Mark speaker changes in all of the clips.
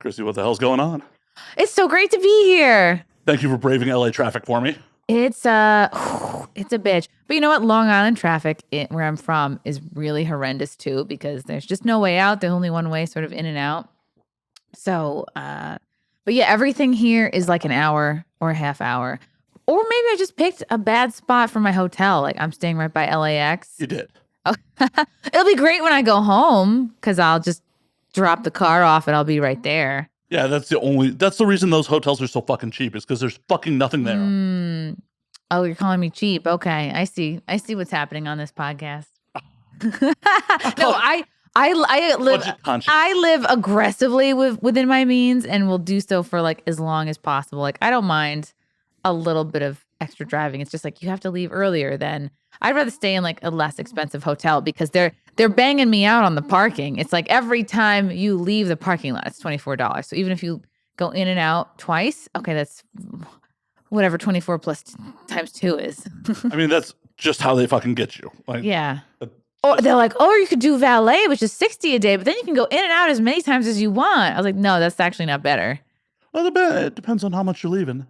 Speaker 1: Chrissie, what the hell's going on?
Speaker 2: It's so great to be here.
Speaker 1: Thank you for braving LA traffic for me.
Speaker 2: It's a bitch. But you know what? Long Island traffic, where I'm from, is really horrendous too, because there's just no way out. There's only one way, sort of in and out. So, but yeah, everything here is like an hour or a half hour. Or maybe I just picked a bad spot for my hotel. Like I'm staying right by LAX.
Speaker 1: You did.
Speaker 2: Oh, it'll be great when I go home because I'll just drop the car off and I'll be right there.
Speaker 1: Yeah, that's the reason those hotels are so fucking cheap is because there's fucking nothing there.
Speaker 2: Oh, you're calling me cheap. Okay. I see what's happening on this podcast. No, I live aggressively within my means and will do so for like as long as possible. Like I don't mind a little bit of extra driving. It's just like you have to leave earlier than I'd rather stay in like a less expensive hotel because they're banging me out on the parking. It's like every time you leave the parking lot, it's $24. So even if you go in and out twice, okay, that's whatever 24 plus times 2 is.
Speaker 1: I mean, that's just how they fucking get you. Like,
Speaker 2: yeah. Or they're like, oh, you could do valet, which is $60 a day, but then you can go in and out as many times as you want. I was like, no, that's actually not better.
Speaker 1: Well, it depends on how much you're leaving.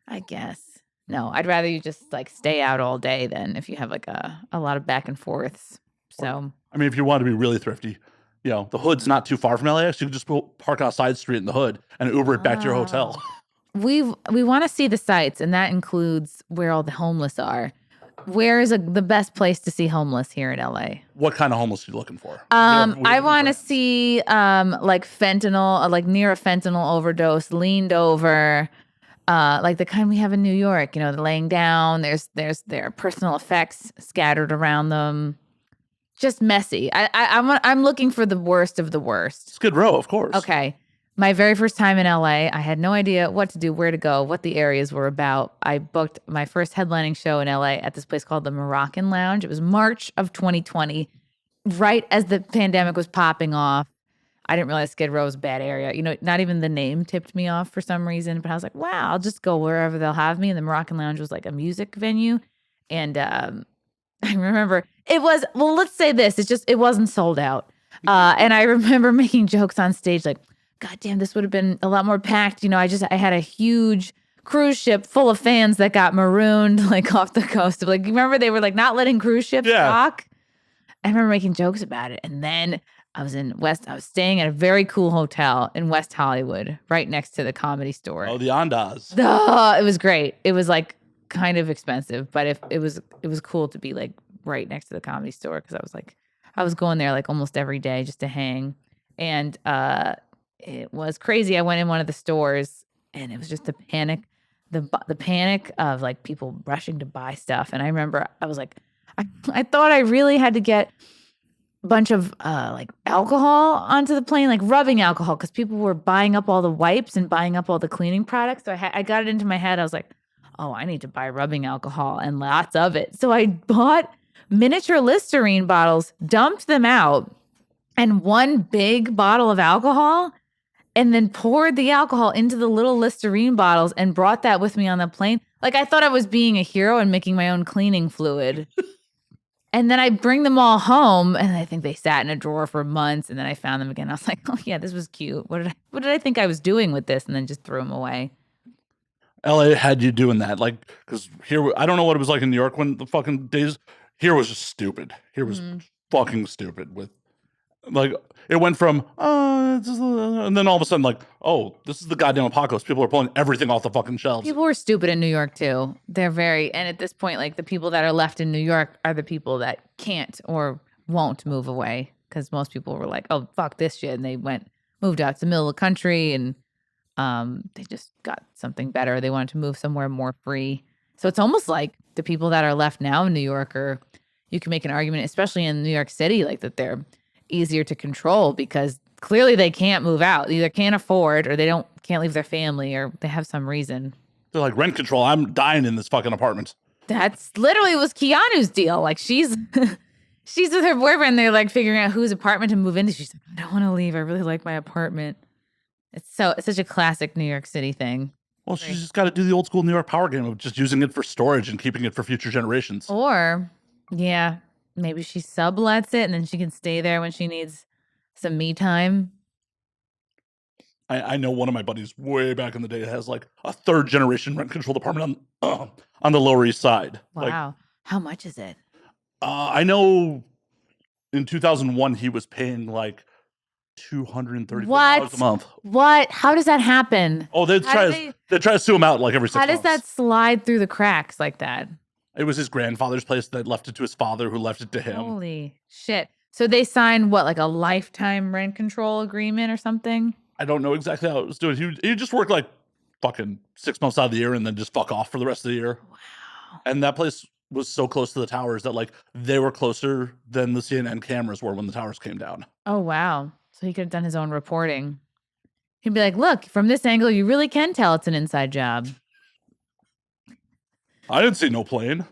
Speaker 2: I guess. No, I'd rather you just like stay out all day than if you have like a lot of back and forths. So,
Speaker 1: I mean, if you want to be really thrifty, you know, the Hood's not too far from LAX. You can just park on a side street in the Hood and Uber it back to your hotel.
Speaker 2: We want to see the sights, and that includes where all the homeless are. Where is the best place to see homeless here in LA?
Speaker 1: What kind of homeless are you looking for?
Speaker 2: I want to see like fentanyl, like near a fentanyl overdose, leaned over. Like the kind we have in New York, you know, the laying down, there's their personal effects scattered around them. Just messy. I'm looking for the worst of the worst.
Speaker 1: Skid Row, of course.
Speaker 2: Okay. My very first time in LA, I had no idea what to do, where to go, what the areas were about. I booked my first headlining show in LA at this place called the Moroccan Lounge. It was March of 2020, right as the pandemic was popping off. I didn't realize Skid Row was a bad area. You know, not even the name tipped me off for some reason. But I was like, wow, I'll just go wherever they'll have me. And the Moroccan Lounge was like a music venue. And I remember it was, well, let's say this. It wasn't sold out. And I remember making jokes on stage like, God damn, this would have been a lot more packed. You know, I had a huge cruise ship full of fans that got marooned like off the coast. Like, you remember they were like not letting cruise ships dock? I remember making jokes about it. And then I was staying at a very cool hotel in West Hollywood, right next to the Comedy Store.
Speaker 1: Oh, the Andaz.
Speaker 2: It was great. It was like kind of expensive, but it was cool to be like right next to the Comedy Store because I was going there like almost every day just to hang. And it was crazy. I went in one of the stores and it was just the panic of like people rushing to buy stuff. And I remember I was like, I thought I really had to get bunch of like alcohol onto the plane, like rubbing alcohol, because people were buying up all the wipes and buying up all the cleaning products. So I got it into my head. I was like, oh, I need to buy rubbing alcohol and lots of it. So I bought miniature Listerine bottles, dumped them out, and one big bottle of alcohol, and then poured the alcohol into the little Listerine bottles and brought that with me on the plane. Like I thought I was being a hero and making my own cleaning fluid. And then I bring them all home, and I think they sat in a drawer for months. And then I found them again. I was like, "Oh yeah, this was cute. What did I think I was doing with this?" And then just threw them away.
Speaker 1: LA had you doing that, like, because here I don't know what it was like in New York when the fucking days here was just stupid. Here was fucking stupid. With like it went from and then all of a sudden like, oh, this is the goddamn apocalypse. People are pulling everything off the fucking shelves.
Speaker 2: People were stupid in New York too. They're and at this point, like the people that are left in New York are the people that can't or won't move away because most people were like, oh, fuck this shit. And they moved out to the middle of the country and they just got something better. They wanted to move somewhere more free. So it's almost like the people that are left now in New York you can make an argument, especially in New York City, like that they're easier to control because clearly they can't move out. They either can't afford or they can't leave their family or they have some reason.
Speaker 1: They're like, rent control. I'm dying in this fucking apartment.
Speaker 2: That's literally was Keanu's deal. Like she's with her boyfriend. They're like figuring out whose apartment to move into. She's like, I don't want to leave. I really like my apartment. It's such a classic New York City thing.
Speaker 1: Well, she's just got to do the old school New York power game of just using it for storage and keeping it for future generations.
Speaker 2: Or, yeah, maybe she sublets it and then she can stay there when she needs some me time.
Speaker 1: I know one of my buddies way back in the day has like a 3rd generation rent control department on the Lower East Side. Like,
Speaker 2: Wow. How much is it?
Speaker 1: I know in 2001 he was paying like $234 a month.
Speaker 2: What? How does that happen?
Speaker 1: Oh, they try to sue him out like every 6 months.
Speaker 2: How does that slide through the cracks like that?
Speaker 1: It was his grandfather's place that left it to his father, who left it to him.
Speaker 2: Holy shit. So they signed what, like a lifetime rent control agreement or something?
Speaker 1: I don't know exactly how it was doing. He just worked like fucking 6 months out of the year and then just fuck off for the rest of the year.
Speaker 2: Wow.
Speaker 1: And that place was so close to the towers that like they were closer than the CNN cameras were when the towers came down.
Speaker 2: Oh, wow. So he could have done his own reporting. He'd be like, look, from this angle, you really can tell it's an inside job.
Speaker 1: I didn't see no plane.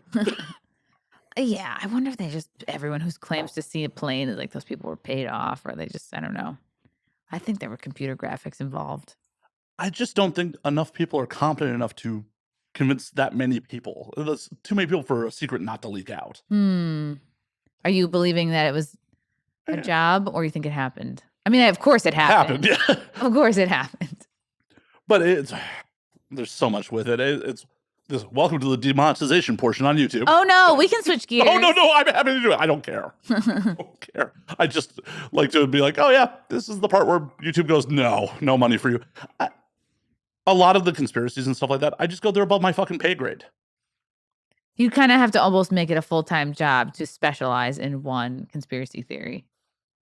Speaker 2: Yeah, I wonder if they just, everyone who claims to see a plane is like those people were paid off, or they just, I don't know. I think there were computer graphics involved.
Speaker 1: I just don't think enough people are competent enough to convince that many people. There's too many people for a secret not to leak out.
Speaker 2: Are you believing that it was a job, or you think it happened? I mean, of course it happened.
Speaker 1: Yeah.
Speaker 2: Of course it happened.
Speaker 1: But there's so much with it. It's this. Welcome to the demonetization portion on YouTube.
Speaker 2: Oh no, we can switch gears.
Speaker 1: Oh no, I'm happy to do it. I don't care. I don't care. I just like to be like, oh yeah, this is the part where YouTube goes, no money for you. A lot of the conspiracies and stuff like that, I just go, they're above my fucking pay grade.
Speaker 2: You kind of have to almost make it a full-time job to specialize in one conspiracy theory.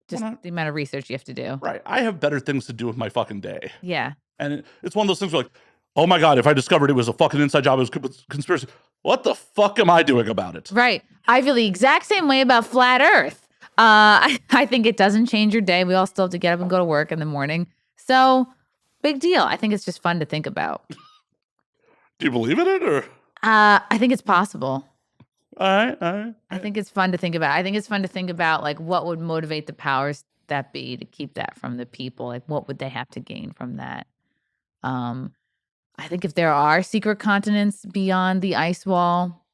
Speaker 2: Just the amount of research you have to do.
Speaker 1: Right. I have better things to do with my fucking day.
Speaker 2: Yeah.
Speaker 1: And it's one of those things where like, oh my God, if I discovered it was a fucking inside job, it was conspiracy, what the fuck am I doing about it?
Speaker 2: Right. I feel the exact same way about flat Earth. I think it doesn't change your day. We all still have to get up and go to work in the morning. So, big deal. I think it's just fun to think about.
Speaker 1: Do you believe in it, or?
Speaker 2: I think it's possible.
Speaker 1: All right.
Speaker 2: I think it's fun to think about. I think it's fun to think about like what would motivate the powers that be to keep that from the people. Like what would they have to gain from that? I think if there are secret continents beyond the ice wall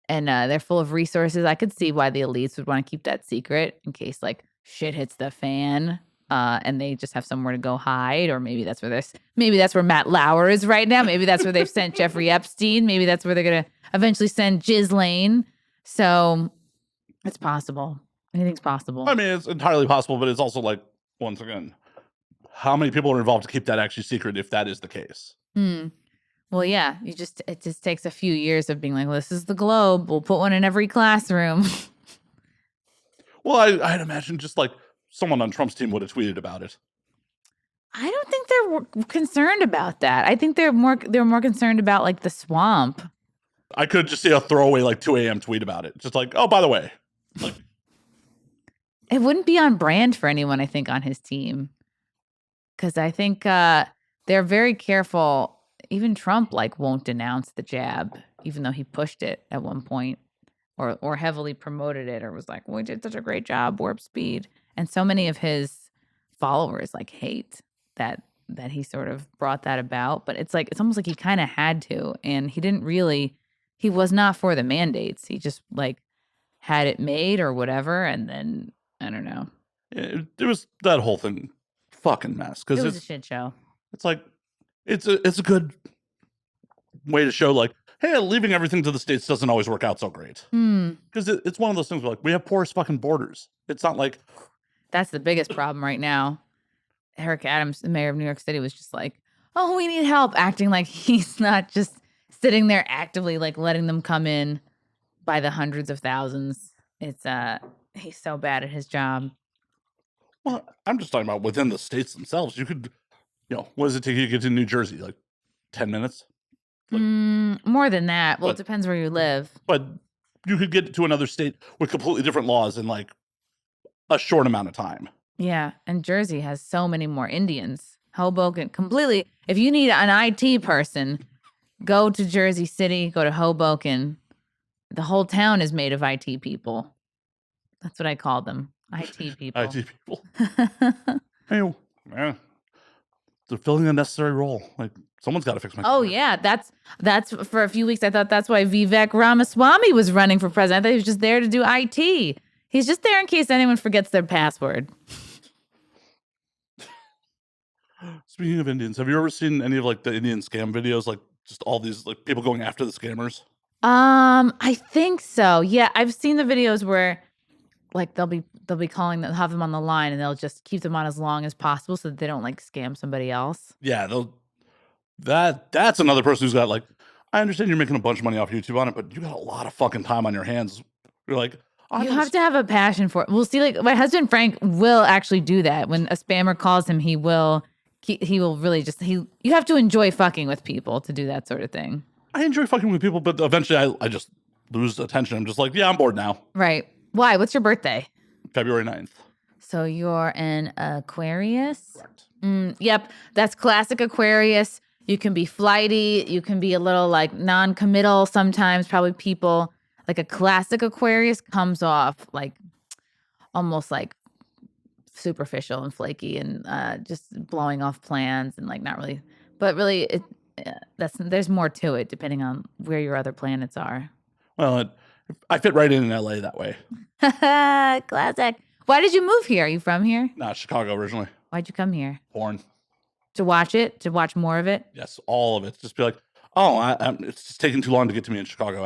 Speaker 2: and they're full of resources, I could see why the elites would want to keep that secret in case like shit hits the fan and they just have somewhere to go hide. Or maybe that's where Matt Lauer is right now. Maybe that's where they've sent Jeffrey Epstein. Maybe that's where they're going to eventually send Ghislaine. So it's possible. Anything's possible.
Speaker 1: I mean, it's entirely possible, but it's also like, once again, how many people are involved to keep that actually secret if that is the case?
Speaker 2: Well, yeah, it just takes a few years of being like, well, this is the globe. We'll put one in every classroom.
Speaker 1: Well, I'd imagine just like someone on Trump's team would have tweeted about it.
Speaker 2: I don't think they're concerned about that. I think they're more concerned about like the swamp.
Speaker 1: I could just see a throwaway like 2 a.m. tweet about it. Just like, oh, by the way. Like,
Speaker 2: it wouldn't be on brand for anyone, I think, on his team. Because I think they're very careful. Even Trump like won't denounce the jab, even though he pushed it at one point or heavily promoted it or was like, we did such a great job, warp speed. And so many of his followers like hate that he sort of brought that about. But it's like, it's almost like he kind of had to. And he was not for the mandates. He just like had it made or whatever. And then, I don't know.
Speaker 1: It was that whole thing fucking mess.
Speaker 2: It was a shit show.
Speaker 1: It's like, it's a good way to show like, hey, leaving everything to the states doesn't always work out so great. Because it's one of those things where like, we have porous fucking borders. It's not like.
Speaker 2: That's the biggest problem right now. Eric Adams, the mayor of New York City, was just like, oh, we need help, acting like he's not just sitting there actively like letting them come in by the hundreds of thousands. It's he's so bad at his job.
Speaker 1: Well, I'm just talking about within the states themselves. You could, what does it take you to get to New Jersey? Like 10 minutes? Like,
Speaker 2: more than that. Well, it depends where you live.
Speaker 1: But you could get to another state with completely different laws in like a short amount of time.
Speaker 2: Yeah, and Jersey has so many more Indians. Hoboken, completely. If you need an IT person, go to Jersey City, go to Hoboken. The whole town is made of IT people. That's what I call them. IT people.
Speaker 1: IT people. Hey, man, they're filling a necessary role. Like someone's got to fix my.
Speaker 2: Oh computer. Yeah, that's for a few weeks. I thought that's why Vivek Ramaswamy was running for president. I thought he was just there to do IT. He's just there in case anyone forgets their password.
Speaker 1: Speaking of Indians, have you ever seen any of like the Indian scam videos? Like just all these like people going after the scammers?
Speaker 2: I think so. Yeah, I've seen the videos where like they'll be calling them, have them on the line, and they'll just keep them on as long as possible so that they don't like scam somebody else.
Speaker 1: Yeah, that's another person who's got like, I understand you're making a bunch of money off YouTube on it, but you got a lot of fucking time on your hands. You're like,
Speaker 2: You have to have a passion for it. We'll see. Like my husband Frank will actually do that. When a spammer calls him, he will really just you have to enjoy fucking with people to do that sort of thing.
Speaker 1: I enjoy fucking with people, but eventually I just lose attention. I'm just like, yeah, I'm bored now.
Speaker 2: Right. Why? What's your birthday?
Speaker 1: February 9th.
Speaker 2: So you're an Aquarius?
Speaker 1: Correct.
Speaker 2: Yep. That's classic Aquarius. You can be flighty. You can be a little like non-committal sometimes. Probably people like a classic Aquarius comes off like almost like superficial and flaky and just blowing off plans and like not really, but really there's more to it depending on where your other planets are.
Speaker 1: Well, I fit right in LA that way.
Speaker 2: Classic. Why did you move here? Are you from here?
Speaker 1: Not Chicago originally.
Speaker 2: Why'd you come here?
Speaker 1: Porn.
Speaker 2: To watch it? To watch more of it?
Speaker 1: Yes, all of it. Just be like, oh, it's just taking too long to get to me in Chicago.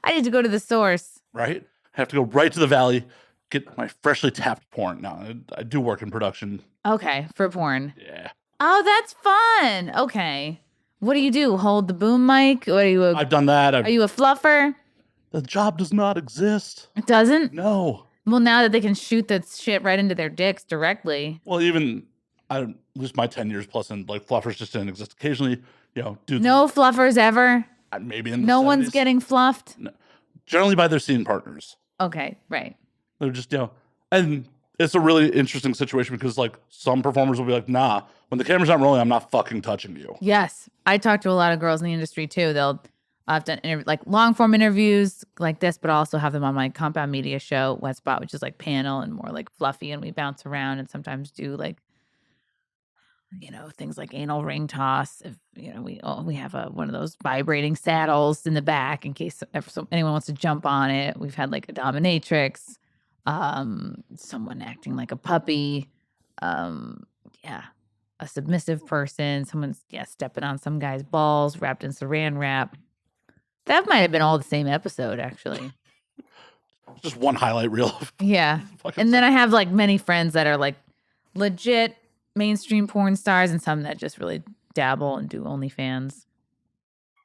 Speaker 2: I need to go to the source.
Speaker 1: Right? I have to go right to the valley, get my freshly tapped porn. Now, I do work in production.
Speaker 2: Okay, for porn.
Speaker 1: Yeah.
Speaker 2: Oh, that's fun. Okay. What do? Hold the boom mic? What are you?
Speaker 1: I've done that.
Speaker 2: Are you a fluffer?
Speaker 1: The job does not exist.
Speaker 2: It doesn't?
Speaker 1: No.
Speaker 2: Well, now that they can shoot that shit right into their dicks directly.
Speaker 1: Well, even at least my 10 years plus in like fluffers just didn't exist. Occasionally, dudes.
Speaker 2: No fluffers ever?
Speaker 1: Maybe in the
Speaker 2: No
Speaker 1: 70s.
Speaker 2: one's getting fluffed?
Speaker 1: No. Generally by their scene partners.
Speaker 2: Okay, right.
Speaker 1: They're just, and it's a really interesting situation because like some performers will be like, nah, when the camera's not rolling, I'm not fucking touching you.
Speaker 2: Yes. I talk to a lot of girls in the industry too. I've done like long form interviews like this, but also have them on my compound media show, Wet Spot, which is like panel and more like fluffy. And we bounce around and sometimes do like, things like anal ring toss. If, we have one of those vibrating saddles in the back in case anyone wants to jump on it. We've had like a dominatrix, someone acting like a puppy. A submissive person. Someone's stepping on some guy's balls wrapped in saran wrap. That might have been all the same episode, actually.
Speaker 1: Just one highlight reel.
Speaker 2: Yeah. And then I have like many friends that are like legit mainstream porn stars and some that just really dabble and do OnlyFans.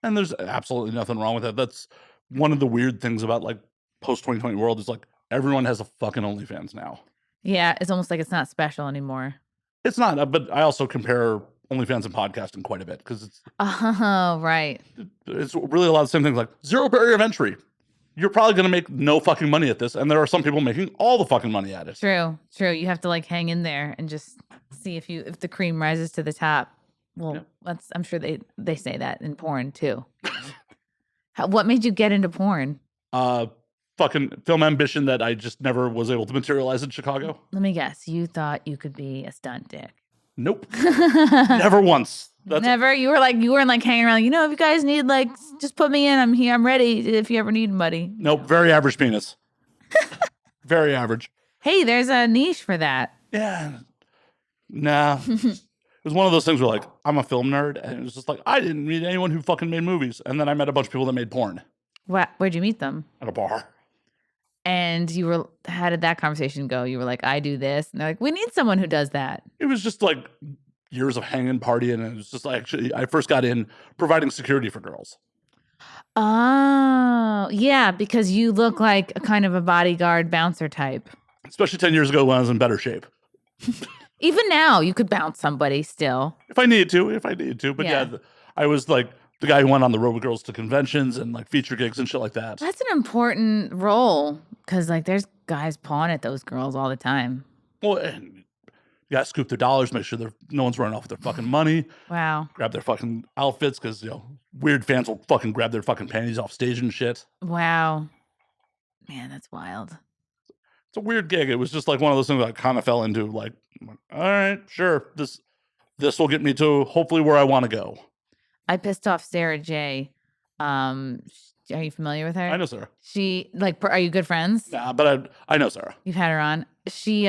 Speaker 1: And there's absolutely nothing wrong with that. That's one of the weird things about like post 2020 world is like everyone has a fucking OnlyFans now.
Speaker 2: Yeah. It's almost like it's not special anymore.
Speaker 1: It's not, but I also compare OnlyFans and podcasting quite a bit because it's
Speaker 2: right.
Speaker 1: It's really a lot of the same things like zero barrier of entry. You're probably going to make no fucking money at this, and there are some people making all the fucking money at it.
Speaker 2: True. You have to like hang in there and just see if the cream rises to the top. Well, I'm sure they say that in porn too. What made you get into porn?
Speaker 1: Fucking film ambition that I just never was able to materialize in Chicago.
Speaker 2: Let me guess. You thought you could be a stunt dick.
Speaker 1: Nope. Never once.
Speaker 2: Never. You weren't like hanging around. If you guys need like, just put me in. I'm here. I'm ready. If you ever need money.
Speaker 1: Nope. Very average penis. Very average.
Speaker 2: Hey, there's a niche for that.
Speaker 1: Yeah. Nah. It was one of those things where like, I'm a film nerd. And it was just like, I didn't meet anyone who fucking made movies. And then I met a bunch of people that made porn.
Speaker 2: Where'd you meet them?
Speaker 1: At a bar.
Speaker 2: And how did that conversation go? You were like, I do this. And they're like, we need someone who does that.
Speaker 1: It was just like years of hanging, partying. And it was just like, actually, I first got in providing security for girls.
Speaker 2: Oh, yeah. Because you look like a kind of a bodyguard bouncer type.
Speaker 1: Especially 10 years ago when I was in better shape.
Speaker 2: Even now, you could bounce somebody still.
Speaker 1: If I needed to. But yeah I was like the guy who went on the road with girls to conventions and like feature gigs and shit like that.
Speaker 2: That's an important role because like there's guys pawing at those girls all the time.
Speaker 1: Well, and you gotta scoop their dollars, make sure no one's running off with their fucking money.
Speaker 2: Wow.
Speaker 1: Grab their fucking outfits because weird fans will fucking grab their fucking panties off stage and shit.
Speaker 2: Wow. Man, that's wild.
Speaker 1: It's a weird gig. It was just like one of those things that I kind of fell into. Like, all right, sure, this will get me to hopefully where I want to go.
Speaker 2: I pissed off Sarah J. Are you familiar with her?
Speaker 1: I know Sarah.
Speaker 2: She are you good friends?
Speaker 1: Nah, but I know Sarah.
Speaker 2: You've had her on. She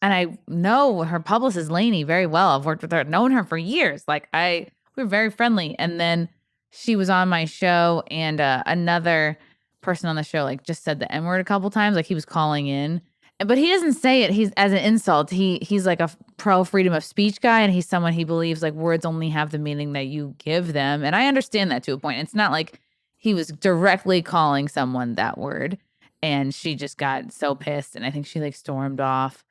Speaker 2: And I know her publicist, Lainey, very well. I've worked with her, known her for years. Like we were very friendly. And then she was on my show, and another person on the show like just said the N-word a couple times. Like he was calling in, but he doesn't say it. He's as an insult. He's like a pro freedom of speech guy, and he's someone he believes like words only have the meaning that you give them. And I understand that to a point. It's not like he was directly calling someone that word, and she just got so pissed, and I think she like stormed off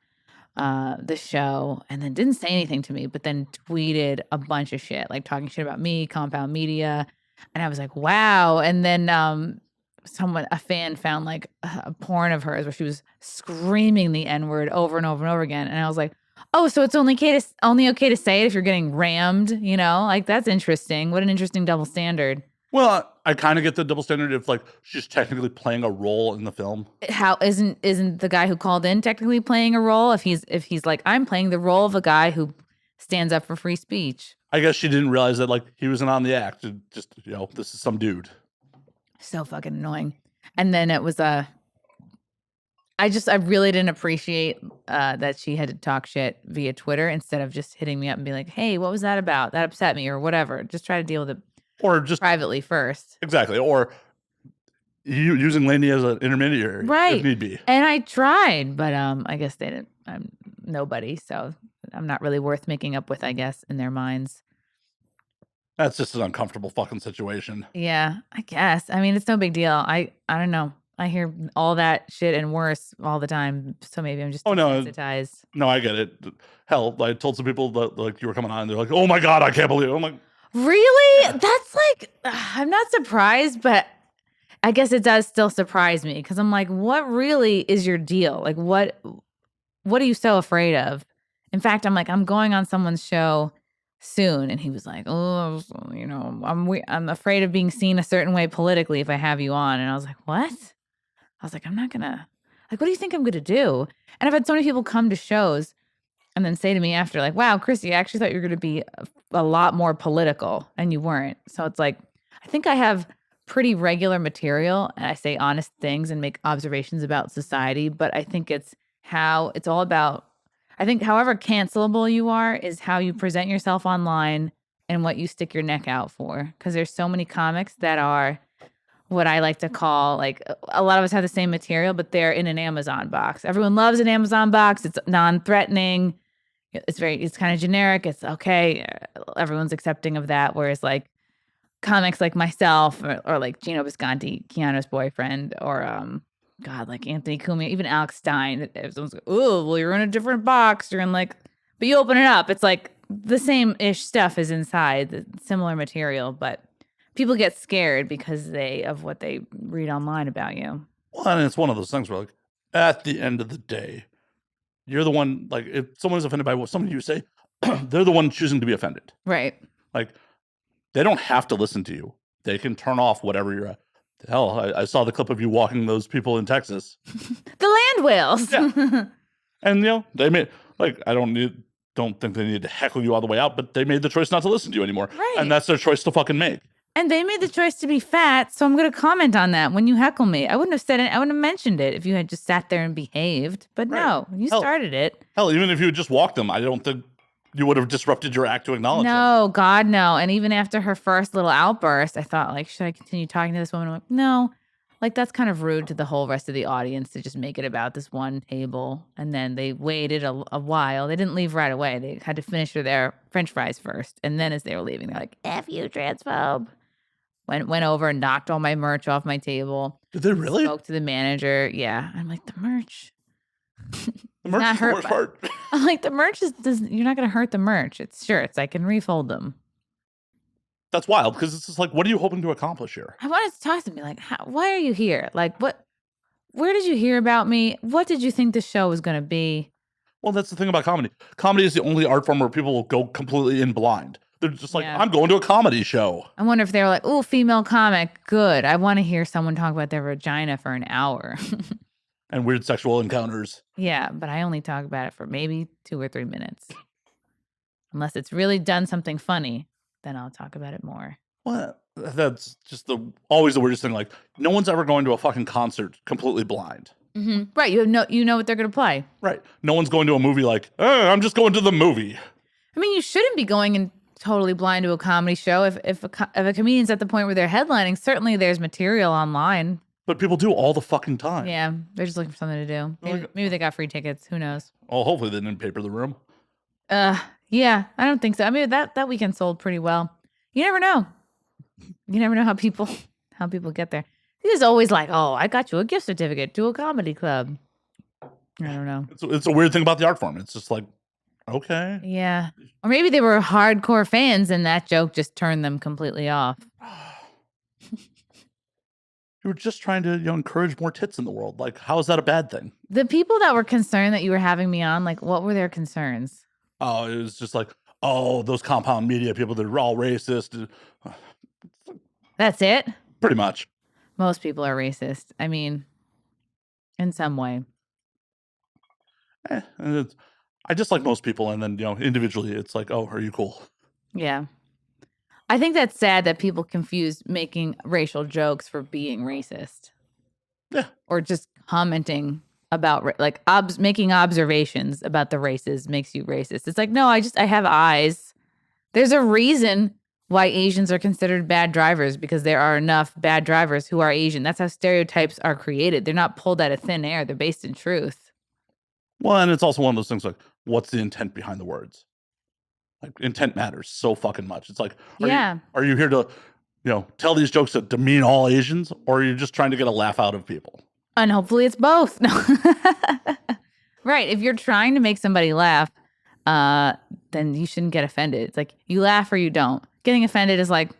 Speaker 2: the show and then didn't say anything to me, but then tweeted a bunch of shit, like talking shit about me, Compound Media. And I was like, wow. And then a fan found like a porn of hers where she was screaming the N-word over and over and over again. And I was like, oh, so it's only okay to say it if you're getting rammed, like that's interesting. What an interesting double standard.
Speaker 1: Well, I kind of get the double standard if like she's technically playing a role in the film.
Speaker 2: How isn't the guy who called in technically playing a role if he's like, I'm playing the role of a guy who stands up for free speech?
Speaker 1: I guess she didn't realize that like he wasn't on the act. Just this is some dude.
Speaker 2: So fucking annoying. And then it was I really didn't appreciate that she had to talk shit via Twitter instead of just hitting me up and be like, hey, what was that about? That upset me or whatever. Just try to deal with it. Or just privately first.
Speaker 1: Exactly. Or using Lainey as an intermediary.
Speaker 2: Right.
Speaker 1: If need be.
Speaker 2: And I tried, but I guess they didn't. I'm nobody. So I'm not really worth making up with, I guess, in their minds.
Speaker 1: That's just an uncomfortable fucking situation.
Speaker 2: Yeah, I guess. I mean, it's no big deal. I don't know. I hear all that shit and worse all the time. So maybe I'm just desensitized.
Speaker 1: No, I get it. Hell, I told some people that like you were coming on and they're like, oh my God, I can't believe it. I'm like,
Speaker 2: really? Yeah. That's like, I'm not surprised, but I guess it does still surprise me because I'm like, what really is your deal? Like, what are you so afraid of? In fact, I'm like, I'm going on someone's show soon, and he was like, oh, I'm afraid of being seen a certain way politically if I have you on. And I was like, what? I was like, I'm not gonna, like, what do you think I'm gonna do? And I've had so many people come to shows and then say to me after, like, wow, Chrissy, I actually thought you were gonna be a lot more political, and you weren't. So it's like, I think I have pretty regular material, and I say honest things and make observations about society, but I think it's all about, I think however cancelable you are is how you present yourself online and what you stick your neck out for. Because there's so many comics that are what I like to call, like, a lot of us have the same material, but they're in an Amazon box. Everyone loves an Amazon box. It's non-threatening. It's kind of generic. It's okay. Everyone's accepting of that. Whereas like comics like myself or like Gino Bisconti, Keanu's boyfriend, or God, like Anthony Cumia, even Alex Stein. Everyone's like, oh, well, you're in a different box. You're in like, but you open it up. It's like the same-ish stuff is inside, the similar material, but people get scared because of what they read online about you.
Speaker 1: Well, and it's one of those things where like, at the end of the day, you're the one, like, if someone is offended by what something you say, they're the one choosing to be offended.
Speaker 2: Right.
Speaker 1: Like, they don't have to listen to you. They can turn off whatever you're at. Hell, I saw the clip of you walking those people in Texas.
Speaker 2: The land whales.
Speaker 1: Yeah. And, they made, like, I don't think they need to heckle you all the way out, but they made the choice not to listen to you anymore.
Speaker 2: Right.
Speaker 1: And that's their choice to fucking make.
Speaker 2: And they made the choice to be fat, so I'm going to comment on that when you heckle me. I wouldn't have said it. I wouldn't have mentioned it if you had just sat there and behaved. But no, you started it.
Speaker 1: Hell, even if you had just walked them, I don't think you would have disrupted your act to acknowledge them.
Speaker 2: No, God, no. And even after her first little outburst, I thought, like, should I continue talking to this woman? I'm like, no. Like, that's kind of rude to the whole rest of the audience to just make it about this one table. And then they waited a while. They didn't leave right away. They had to finish their French fries first. And then as they were leaving, they're like, F you, transphobe. Went over and knocked all my merch off my table.
Speaker 1: Did they really?
Speaker 2: Spoke to the manager. Yeah. I'm like, the merch.
Speaker 1: The merch is the worst part.
Speaker 2: I'm like, the merch you're not going to hurt the merch. It's shirts. I can refold them.
Speaker 1: That's wild because it's just like, what are you hoping to accomplish here?
Speaker 2: I wanted to talk to me like, why are you here? Like, where did you hear about me? What did you think the show was going to be?
Speaker 1: Well, that's the thing about comedy. Comedy is the only art form where people will go completely in blind. They're just like, I'm going to a comedy show.
Speaker 2: I wonder if they were like, oh, female comic, good. I want to hear someone talk about their vagina for an hour.
Speaker 1: And weird sexual encounters.
Speaker 2: Yeah, but I only talk about it for maybe 2 or 3 minutes. Unless it's really done something funny, then I'll talk about it more.
Speaker 1: Well, that's just always the weirdest thing. Like, no one's ever going to a fucking concert completely blind.
Speaker 2: Right. You know what they're going to play.
Speaker 1: Right. No one's going to a movie like, I'm just going to the movie.
Speaker 2: I mean, you shouldn't be going in totally blind to a comedy show. If a comedian's at the point where they're headlining, certainly there's material online.
Speaker 1: But people do all the fucking time.
Speaker 2: Yeah, they're just looking for something to do. Maybe they got free tickets. Who knows?
Speaker 1: Oh, hopefully they didn't paper the room.
Speaker 2: Yeah, I don't think so. I mean, that weekend sold pretty well. You never know. You never know how people get there. It's always like, oh, I got you a gift certificate to a comedy club. I don't know.
Speaker 1: It's a weird thing about the art form. It's just like, okay.
Speaker 2: Yeah. Or maybe they were hardcore fans and that joke just turned them completely off.
Speaker 1: You were just trying to encourage more tits in the world. Like, how is that a bad thing?
Speaker 2: The people that were concerned that you were having me on, like, what were their concerns?
Speaker 1: Oh, it was just like, oh, those compound media people, they're all racist.
Speaker 2: That's it?
Speaker 1: Pretty much.
Speaker 2: Most people are racist. I mean, in some way.
Speaker 1: I just like most people. And then, individually, it's like, oh, are you cool?
Speaker 2: Yeah. I think that's sad that people confuse making racial jokes for being racist.
Speaker 1: Yeah.
Speaker 2: Or just commenting about, like, making observations about the races makes you racist. It's like, no, I have eyes. There's a reason why Asians are considered bad drivers, because there are enough bad drivers who are Asian. That's how stereotypes are created. They're not pulled out of thin air. They're based in truth.
Speaker 1: Well, and it's also one of those things like, what's the intent behind the words? Like, intent matters so fucking much. It's like, are you here to, tell these jokes to demean all Asians, or are you just trying to get a laugh out of people?
Speaker 2: And hopefully it's both. No. Right. If you're trying to make somebody laugh, then you shouldn't get offended. It's like, you laugh or you don't. Getting offended is like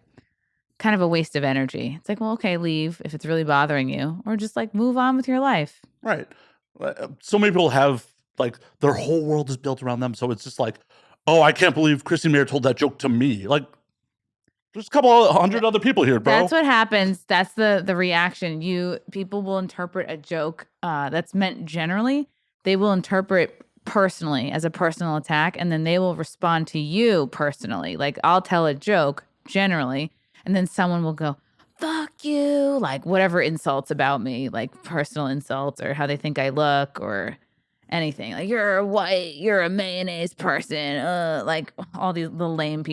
Speaker 2: kind of a waste of energy. It's like, well, okay, leave if it's really bothering you, or just like move on with your life.
Speaker 1: Right. So many people have, like, their whole world is built around them. So it's just like, oh, I can't believe Chrissie Mayr told that joke to me. Like, there's a couple hundred other people here, bro.
Speaker 2: That's what happens. That's the reaction. People will interpret a joke that's meant generally. They will interpret personally as a personal attack, and then they will respond to you personally. Like, I'll tell a joke generally, and then someone will go, fuck you, like whatever insults about me, like personal insults or how they think I look or anything. Like, you're white, you're a mayonnaise person, like all the lame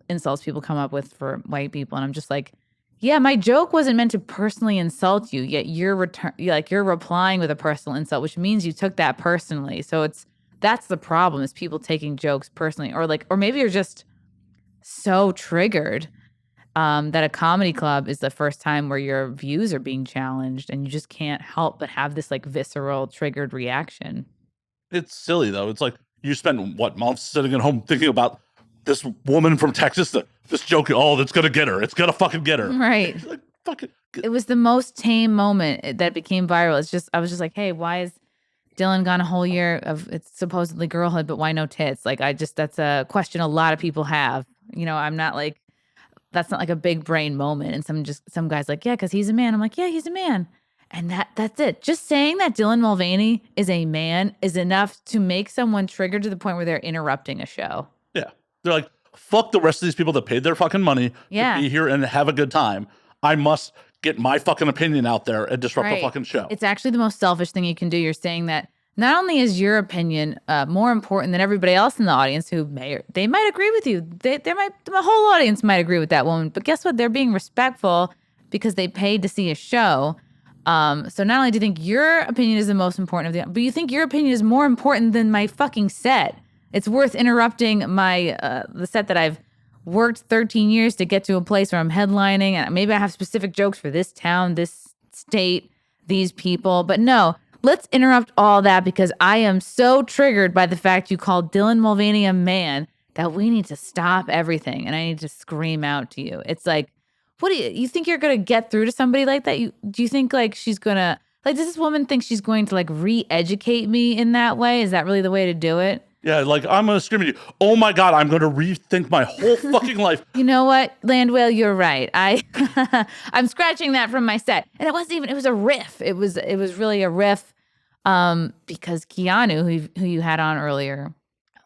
Speaker 2: insults people come up with for white people. And I'm just like, yeah, my joke wasn't meant to personally insult you, yet you're replying with a personal insult, which means you took that personally. So that's the problem, is people taking jokes personally, or maybe you're just so triggered that a comedy club is the first time where your views are being challenged, and you just can't help but have this like visceral, triggered reaction.
Speaker 1: It's silly though. It's like, you spent months sitting at home thinking about this woman from Texas, this joke. Oh, that's gonna get her. It's gonna fucking get her.
Speaker 2: Right.
Speaker 1: Like, fuck it.
Speaker 2: It was the most tame moment that became viral. I was just like, hey, why is Dylan gone a whole year of it's supposedly girlhood, but why no tits? Like, that's a question a lot of people have. I'm not like, that's not like a big brain moment. And some guy's like, yeah, because he's a man. I'm like, yeah, he's a man. And that's it. Just saying that Dylan Mulvaney is a man is enough to make someone triggered to the point where they're interrupting a show.
Speaker 1: Yeah. They're like, fuck the rest of these people that paid their fucking money to be here and have a good time. I must get my fucking opinion out there and disrupt the fucking show.
Speaker 2: It's actually the most selfish thing you can do. You're saying that not only is your opinion more important than everybody else in the audience who they might agree with you. The whole audience might agree with that woman. But guess what? They're being respectful because they paid to see a show. So not only do you think your opinion is the most important but you think your opinion is more important than my fucking set. It's worth interrupting my the set that I've worked 13 years to get to a place where I'm headlining, and maybe I have specific jokes for this town, this state, these people. But no, let's interrupt all that because I am so triggered by the fact you called Dylan Mulvaney a man that we need to stop everything, and I need to scream out to you. It's like, what do you think you're going to get through to somebody like that? Do you think like she's going to, like, does this woman think she's going to like re-educate me in that way? Is that really the way to do it?
Speaker 1: Yeah, like, I'm going to scream at you, oh my God, I'm going to rethink my whole fucking life.
Speaker 2: You know what, Landwell, you're right. I'm scratching that from my set. And it was a riff. It was really a riff because Keanu, who you had on earlier,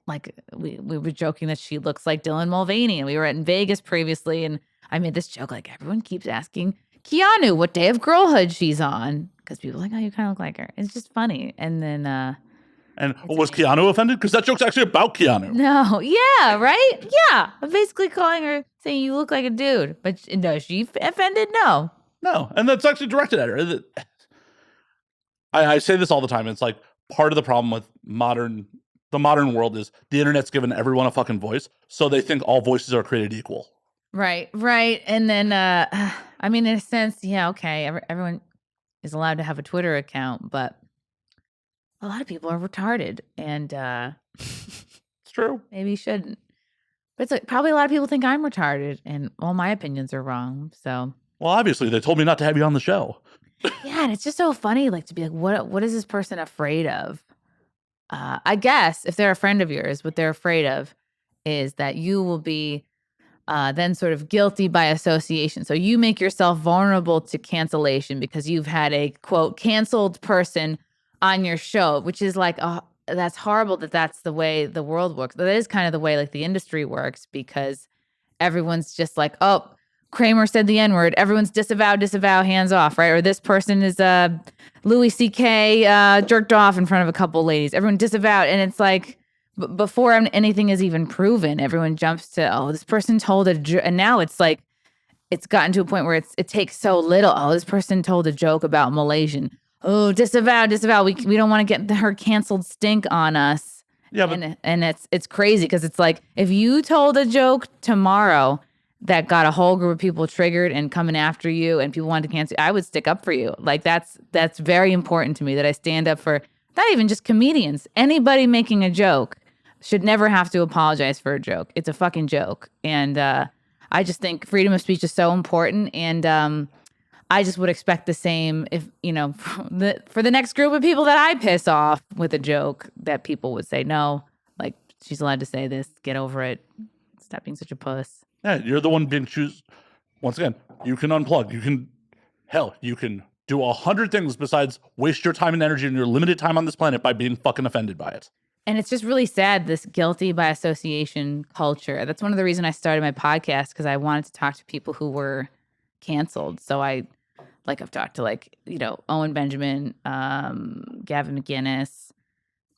Speaker 2: like we were joking that she looks like Dylan Mulvaney, and we were in Vegas previously, and I made this joke, like, everyone keeps asking Keanu, what day of girlhood she's on. Because people are like, oh, you kind of look like her. It's just funny. And then
Speaker 1: And was Keanu offended? Because that joke's actually about Keanu.
Speaker 2: no, yeah, right? Yeah. I'm basically calling her, saying you look like a dude. But no, is she offended? No.
Speaker 1: No. And that's actually directed at her. I say this all the time. It's like part of the problem with the modern world is the internet's given everyone a fucking voice. So they think all voices are created equal.
Speaker 2: Right. And then, I mean, in a sense, yeah, okay. Everyone is allowed to have a Twitter account, but a lot of people are retarded, and
Speaker 1: it's true.
Speaker 2: Maybe you shouldn't. But it's like probably a lot of people think I'm retarded, and all my opinions are wrong. So,
Speaker 1: well, obviously, they told me not to have you on the show.
Speaker 2: Yeah, and it's just so funny, like to be like, what is this person afraid of? I guess if they're a friend of yours, what they're afraid of is that you will be then sort of guilty by association. So you make yourself vulnerable to cancellation because you've had a quote canceled person on your show, which is like, oh, that's horrible that that's the way the world works. That is kind of the way like the industry works because everyone's just like, oh, Kramer said the N-word. Everyone's disavow, hands off, right? Or this person is Louis C.K. Jerked off in front of a couple ladies. Everyone disavowed. And it's like, before anything is even proven, everyone jumps to, oh, this person told a joke. And now it's like, it's gotten to a point where it takes so little. Oh, this person told a joke about Malaysian. Oh, disavow. We don't want to get her canceled stink on us.
Speaker 1: Yeah, but
Speaker 2: and it's crazy because it's like, if you told a joke tomorrow that got a whole group of people triggered and coming after you and people wanted to cancel, I would stick up for you. Like that's very important to me that I stand up for not even just comedians. Anybody making a joke should never have to apologize for a joke. It's a fucking joke. And I just think freedom of speech is so important. And I just would expect the same if, for the next group of people that I piss off with a joke, that people would say, no, like she's allowed to say this, get over it. Stop being such a puss.
Speaker 1: Yeah, you're the one being choose. Once again, you can unplug. You can do 100 things besides waste your time and energy and your limited time on this planet by being fucking offended by it.
Speaker 2: And it's just really sad, this guilty by association culture. That's one of the reasons I started my podcast, because I wanted to talk to people who were canceled. So I've talked to Owen Benjamin, Gavin McInnes,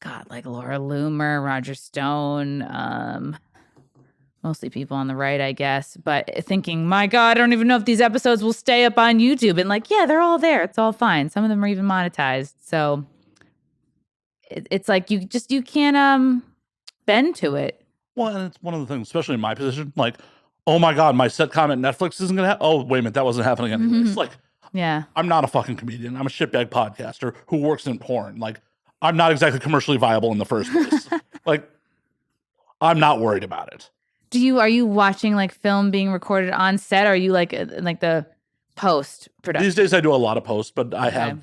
Speaker 2: Laura Loomer, Roger Stone, mostly people on the right, I guess, but thinking, my God, I don't even know if these episodes will stay up on YouTube. And yeah, they're all there. It's all fine. Some of them are even monetized. So it's like you can't bend to it.
Speaker 1: Well, and it's one of the things, especially in my position, like, oh my God, my set comment Netflix isn't going to oh, wait a minute, that wasn't happening anyway.
Speaker 2: Mm-hmm.
Speaker 1: It's like,
Speaker 2: yeah,
Speaker 1: I'm not a fucking comedian. I'm a shitbag podcaster who works in porn. Like, I'm not exactly commercially viable in the first place. I'm not worried about it.
Speaker 2: Are you watching film being recorded on set? Or are you like the post production?
Speaker 1: These days I do a lot of posts, but I have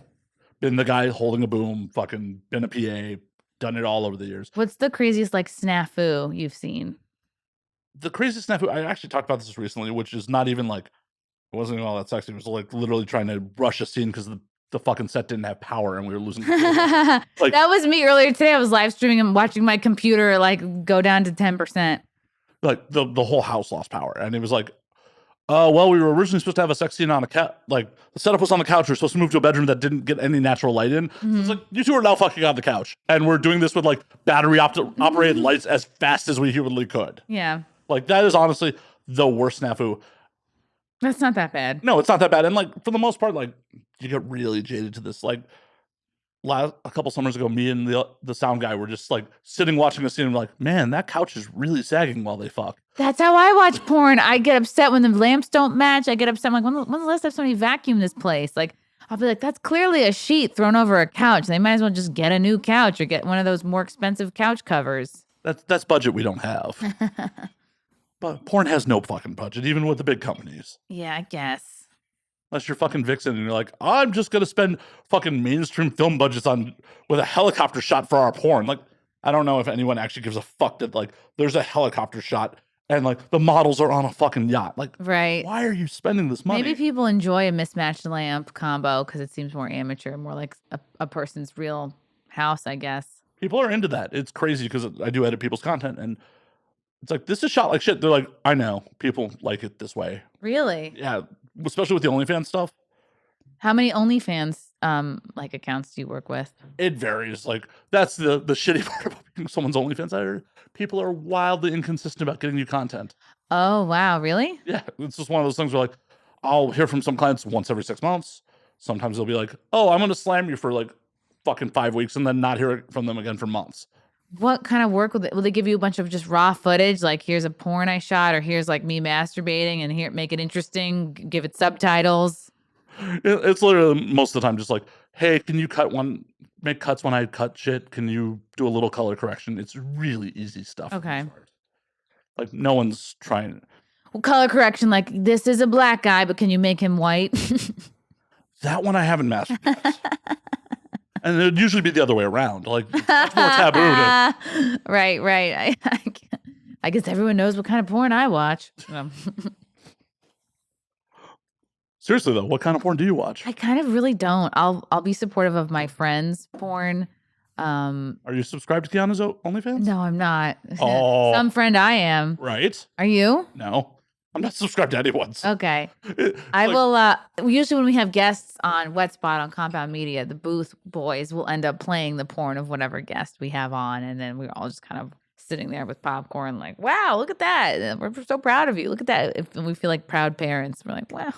Speaker 1: been the guy holding a boom, fucking been a PA, done it all over the years.
Speaker 2: What's the craziest snafu you've seen?
Speaker 1: The craziest snafu, I actually talked about this recently, which is not even it wasn't even all that sexy. It was literally trying to rush a scene because the fucking set didn't have power and we were losing
Speaker 2: that was me earlier today. I was live streaming and watching my computer go down to 10%.
Speaker 1: The whole house lost power, and it was well, we were originally supposed to have a sex scene on a couch. The setup was on the couch. We were supposed to move to a bedroom that didn't get any natural light in. Mm-hmm. So it's you two are now fucking on the couch, and we're doing this with battery operated lights as fast as we humanly could.
Speaker 2: Yeah,
Speaker 1: that is honestly the worst snafu.
Speaker 2: That's not that bad.
Speaker 1: No, it's not that bad, and for the most part, you get really jaded to this. A couple summers ago, me and the sound guy were just sitting watching a scene and man, that couch is really sagging while they fuck.
Speaker 2: That's how I watch porn. I get upset when the lamps don't match. I get upset. I'm when's the last time somebody vacuumed this place? I'll be that's clearly a sheet thrown over a couch. They might as well just get a new couch or get one of those more expensive couch covers.
Speaker 1: That's budget we don't have. But porn has no fucking budget, even with the big companies.
Speaker 2: Yeah, I guess.
Speaker 1: Unless you're fucking Vixen and you're I'm just going to spend fucking mainstream film budgets with a helicopter shot for our porn. I don't know if anyone actually gives a fuck that there's a helicopter shot and the models are on a fucking yacht.
Speaker 2: Right.
Speaker 1: Why are you spending this money?
Speaker 2: Maybe people enjoy a mismatched lamp combo because it seems more amateur, more like a person's real house, I guess.
Speaker 1: People are into that. It's crazy because I do edit people's content and it's this is shot like shit. They're I know people like it this way.
Speaker 2: Really?
Speaker 1: Yeah. especially with the OnlyFans stuff.
Speaker 2: How many OnlyFans like accounts do you work with?
Speaker 1: It varies. Like that's the shitty part about being someone's OnlyFans editor. People are wildly inconsistent about getting you content.
Speaker 2: Oh wow, really?
Speaker 1: Yeah, it's just one of those things where like I'll hear from some clients once every 6 months. Sometimes they'll be like, "Oh, I'm gonna slam you for like fucking 5 weeks," and then not hear from them again for months.
Speaker 2: What kind of work will they give you a bunch of just raw footage? Like here's a porn I shot, or here's like me masturbating, and here make it interesting, give it subtitles.
Speaker 1: It's literally most of the time just like, "Hey, can you make cuts when I cut shit? Can you do a little color correction?" It's really easy stuff. for the
Speaker 2: Okay.
Speaker 1: most part. Like no one's trying.
Speaker 2: Well, color correction, like this is a black guy, but can you make him white?
Speaker 1: That one I haven't mastered yet. And it'd usually be the other way around. Like it's much more taboo to
Speaker 2: Right. I guess everyone knows what kind of porn I watch.
Speaker 1: Seriously though, what kind of porn do you watch?
Speaker 2: I kind of really don't. I'll be supportive of my friends' porn.
Speaker 1: Are you subscribed to Keanu's OnlyFans?
Speaker 2: No, I'm not.
Speaker 1: Oh.
Speaker 2: Some friend I am.
Speaker 1: Right?
Speaker 2: Are you?
Speaker 1: No. I'm not subscribed to anyone's.
Speaker 2: Okay.
Speaker 1: It's
Speaker 2: I
Speaker 1: like-
Speaker 2: will usually when we have guests on Wet Spot on Compound Media, the booth boys will end up playing the porn of whatever guest we have on, and then we're all just kind of sitting there with popcorn like, wow, look at that. We're so proud of you. Look at that. And we feel like proud parents. We're like, wow.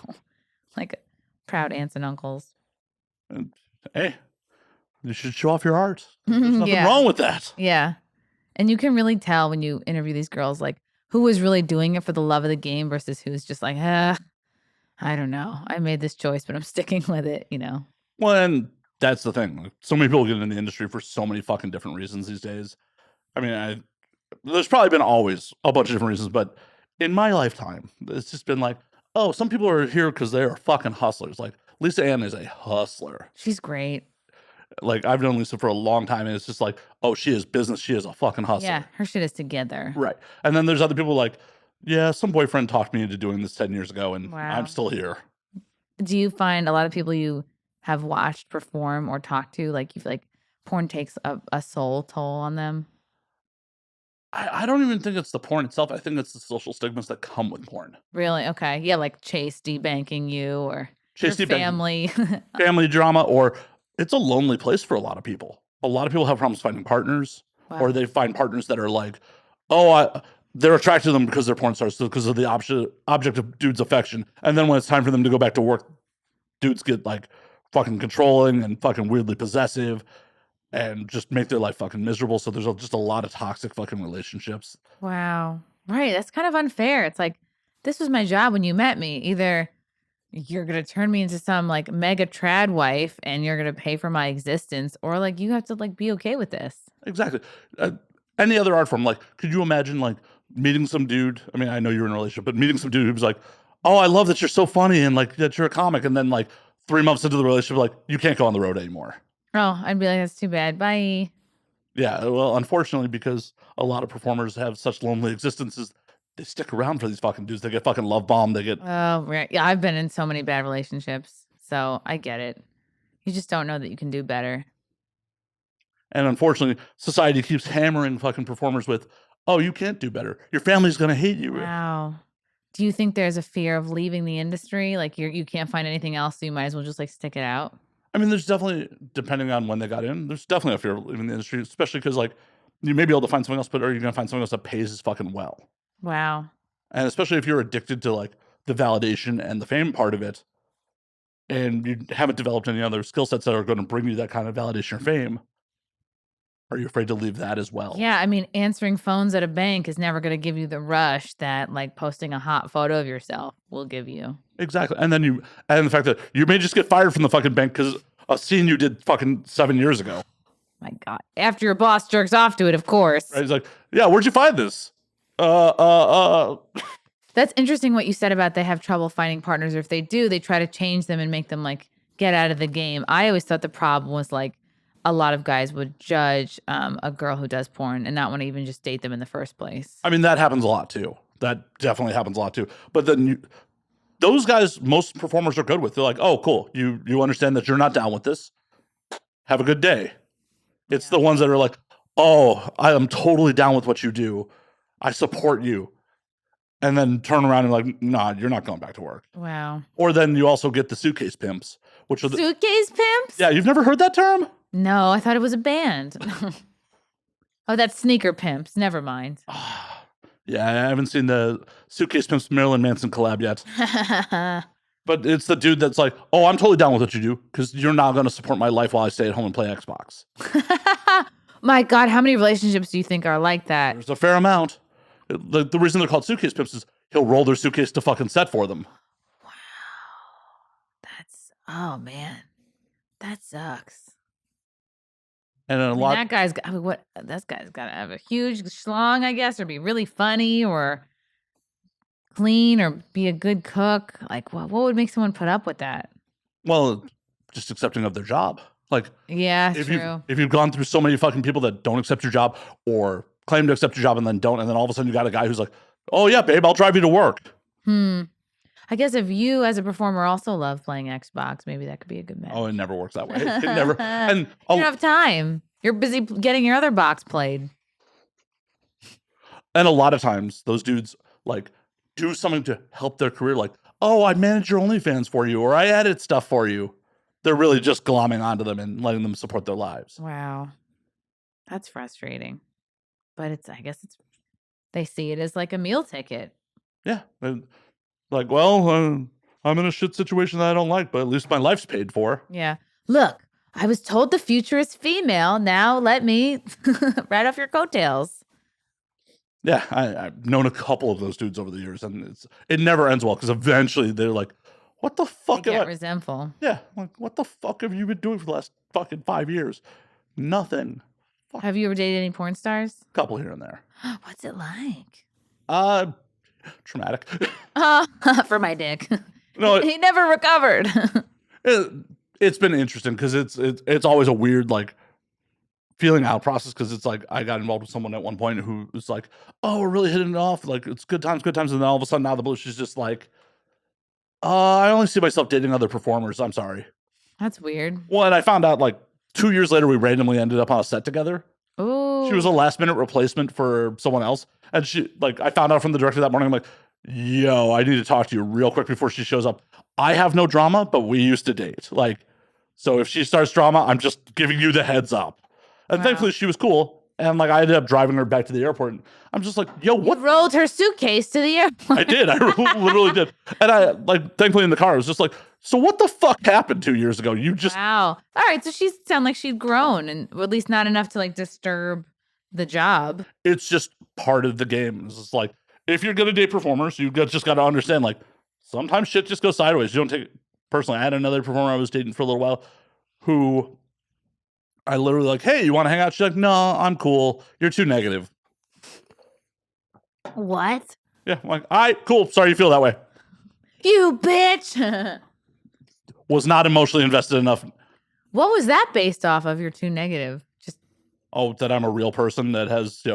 Speaker 2: Like proud aunts and uncles.
Speaker 1: Hey, you should show off your art. There's nothing
Speaker 2: Yeah.
Speaker 1: wrong with that.
Speaker 2: Yeah. And you can really tell when you interview these girls, like who was really doing it for the love of the game versus who's just like, I don't know. I made this choice, but I'm sticking with it, you know?
Speaker 1: Well, and that's the thing. Like, so many people get in the industry for so many fucking different reasons these days. I mean, there's probably been always a bunch of different reasons, but in my lifetime, it's just been like, oh, some people are here because they are fucking hustlers. Like Lisa Ann is a hustler.
Speaker 2: She's great.
Speaker 1: Like I've known Lisa for a long time, and it's just like, oh, she is business. She is a fucking hustler.
Speaker 2: Yeah, her shit is together.
Speaker 1: Right. And then there's other people like, yeah, some boyfriend talked me into doing this 10 years ago, and
Speaker 2: Wow.
Speaker 1: I'm still here.
Speaker 2: Do you find a lot of people you have watched perform or talked to, like you feel like porn takes a soul toll on them?
Speaker 1: I don't even think it's the porn itself. I think it's the social stigmas that come with porn.
Speaker 2: Really? Okay. Yeah, like Chase debanking you or
Speaker 1: Chase
Speaker 2: your
Speaker 1: debanking.
Speaker 2: family.
Speaker 1: Family drama, or it's a lonely place for a lot of people. A lot of people have problems finding partners,
Speaker 2: Wow.
Speaker 1: or they find partners that are like, oh, they're attracted to them because they're porn stars, so because of the object of dude's affection. And then when it's time for them to go back to work, dudes get like fucking controlling and fucking weirdly possessive and just make their life fucking miserable. So there's just a lot of toxic fucking relationships.
Speaker 2: Wow. Right. That's kind of unfair. It's like, this was my job when you met me. Either you're going to turn me into some like mega trad wife and you're going to pay for my existence, or like you have to like be okay with this.
Speaker 1: Exactly. Any other art form, like, could you imagine like meeting some dude? I mean, I know you're in a relationship, but meeting some dude who's like, oh, I love that you're so funny and like that you're a comic. And then like 3 months into the relationship, like, you can't go on the road anymore.
Speaker 2: Oh, I'd be like, that's too bad. Bye.
Speaker 1: Yeah, well, unfortunately, because a lot of performers have such lonely existences, they stick around for these fucking dudes. They get fucking love bombed. They get
Speaker 2: Oh, right. Yeah, I've been in so many bad relationships, so I get it. You just don't know that you can do better.
Speaker 1: and unfortunately, society keeps hammering fucking performers with, oh, you can't do better. Your family's gonna hate you.
Speaker 2: Wow. Do you think there's a fear of leaving the industry? Like you can't find anything else, so you might as well just like stick it out?
Speaker 1: I mean, there's definitely, depending on when they got in, there's definitely a fear of leaving the industry, especially because like you may be able to find something else, but are you gonna find something else that pays as fucking well?
Speaker 2: Wow.
Speaker 1: And especially if you're addicted to like the validation and the fame part of it, and you haven't developed any other skill sets that are going to bring you that kind of validation or fame, are you afraid to leave that as well?
Speaker 2: Yeah, I mean, answering phones at a bank is never going to give you the rush that like posting a hot photo of yourself will give you.
Speaker 1: Exactly. And then and the fact that you may just get fired from the fucking bank because a scene you did fucking 7 years ago.
Speaker 2: My God. After your boss jerks off to it, of course.
Speaker 1: Right? He's like, yeah, where'd you find this?
Speaker 2: That's interesting what you said about they have trouble finding partners, or if they do, they try to change them and make them like get out of the game. I always thought the problem was like a lot of guys would judge a girl who does porn and not want to even just date them in the first place.
Speaker 1: I mean, that happens a lot too. That definitely happens a lot too. But then those guys, most performers are good with. They're like, oh, cool. You understand that you're not down with this. Have a good day. It's the ones that are like, oh, I am totally down with what you do. I support you. and then turn around and like, nah, you're not going back to work.
Speaker 2: Wow.
Speaker 1: Or then you also get the suitcase pimps, which are
Speaker 2: Suitcase pimps?
Speaker 1: yeah, you've never heard that term?
Speaker 2: No, I thought it was a band. Oh, that's sneaker pimps. Never mind.
Speaker 1: Yeah, I haven't seen the suitcase pimps Marilyn Manson collab yet. But it's the dude that's like, oh, I'm totally down with what you do because you're not going to support my life while I stay at home and play Xbox.
Speaker 2: My God, how many relationships do you think are like that?
Speaker 1: There's a fair amount. The reason they're called suitcase pimps is he'll roll their suitcase to fucking set for them.
Speaker 2: Wow. Oh man, that sucks.
Speaker 1: And then
Speaker 2: that guy's got, this guy's got to have a huge schlong, I guess, or be really funny or clean or be a good cook. Like, what would make someone put up with that?
Speaker 1: Well, just accepting of their job. Like,
Speaker 2: yeah, true.
Speaker 1: If you've gone through so many fucking people that don't accept your job or claim to accept your job and then don't, and then all of a sudden you got a guy who's like, oh yeah, babe, I'll drive you to work.
Speaker 2: I guess if you as a performer also love playing Xbox, maybe that could be a good match.
Speaker 1: Oh, it never works that way. It never. And
Speaker 2: you don't have time. You're busy getting your other box played.
Speaker 1: And a lot of times those dudes like do something to help their career. Like, oh, I manage your OnlyFans for you, or I edit stuff for you. They're really just glomming onto them and letting them support their lives.
Speaker 2: Wow. That's frustrating. But I guess they see it as like a meal ticket.
Speaker 1: Yeah. And like, well, I'm in a shit situation that I don't like, but at least my life's paid for.
Speaker 2: Yeah. Look, I was told the future is female. Now let me ride off your coattails.
Speaker 1: Yeah, I've known a couple of those dudes over the years, and it never ends well because eventually they're like, what the fuck?
Speaker 2: They get resentful.
Speaker 1: Yeah, like, what the fuck have you been doing for the last fucking 5 years? Nothing.
Speaker 2: Fuck. Have you ever dated any porn stars?
Speaker 1: A couple here and there.
Speaker 2: What's it like?
Speaker 1: Traumatic.
Speaker 2: For my dick.
Speaker 1: No,
Speaker 2: he never recovered.
Speaker 1: It's been interesting because it's always a weird like feeling out process because it's like I got involved with someone at one point who was like, oh, we're really hitting it off, like it's good times, and then all of a sudden out of the blue she's just like, I only see myself dating other performers. I'm sorry.
Speaker 2: That's weird.
Speaker 1: Well, and I found out like 2 years later we randomly ended up on a set together.
Speaker 2: Oh,
Speaker 1: she was a last minute replacement for someone else, and she like I found out from the director that morning. I'm like, yo, I need to talk to you real quick before she shows up. I have no drama, but we used to date. Like, so if she starts drama, I'm just giving you the heads up. And thankfully she was cool. And like I ended up driving her back to the airport. And I'm just like, yo, what?
Speaker 2: You rolled her suitcase to the airport.
Speaker 1: I did. I literally did. And I like, thankfully in the car, I was just like, so what the fuck happened 2 years ago? You just.
Speaker 2: Wow. All right. So she sounded like she'd grown and at least not enough to like disturb the job.
Speaker 1: It's just part of the game. It's just like, if you're going to date performers, you just got to understand like sometimes shit just goes sideways. You don't take it personally. I had another performer I was dating for a little while who I literally like, hey, you want to hang out? She's like, no, I'm cool. You're too negative.
Speaker 2: What?
Speaker 1: Yeah, I'm like, all right, cool. Sorry you feel that way.
Speaker 2: You bitch.
Speaker 1: Was not emotionally invested enough.
Speaker 2: What was that based off of? You're too negative. Just
Speaker 1: that I'm a real person that has,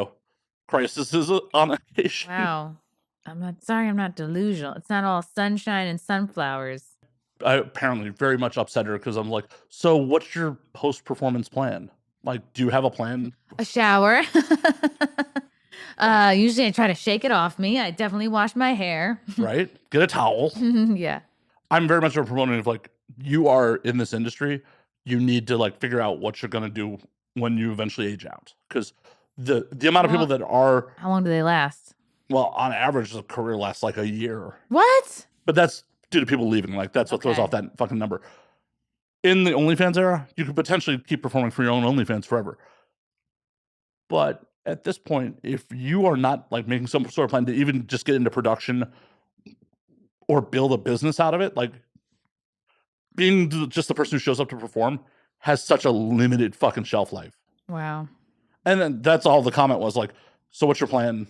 Speaker 1: crises on occasion.
Speaker 2: Wow. I'm not delusional. It's not all sunshine and sunflowers.
Speaker 1: I apparently very much upset her because I'm like, so what's your post-performance plan? Like, do you have a plan?
Speaker 2: A shower. Usually I try to shake it off me. I definitely wash my hair.
Speaker 1: Right? Get a towel.
Speaker 2: Yeah.
Speaker 1: I'm very much a proponent of like, you are in this industry. You need to like figure out what you're going to do when you eventually age out. Because the amount of people that are.
Speaker 2: How long do they last?
Speaker 1: Well, on average, the career lasts like a year.
Speaker 2: What?
Speaker 1: But that's due to people leaving. Like, that's what throws off that fucking number. In the OnlyFans era, you could potentially keep performing for your own OnlyFans forever. But at this point, if you are not like making some sort of plan to even just get into production or build a business out of it, like being just the person who shows up to perform has such a limited fucking shelf life.
Speaker 2: Wow.
Speaker 1: And then that's all the comment was like, so what's your plan?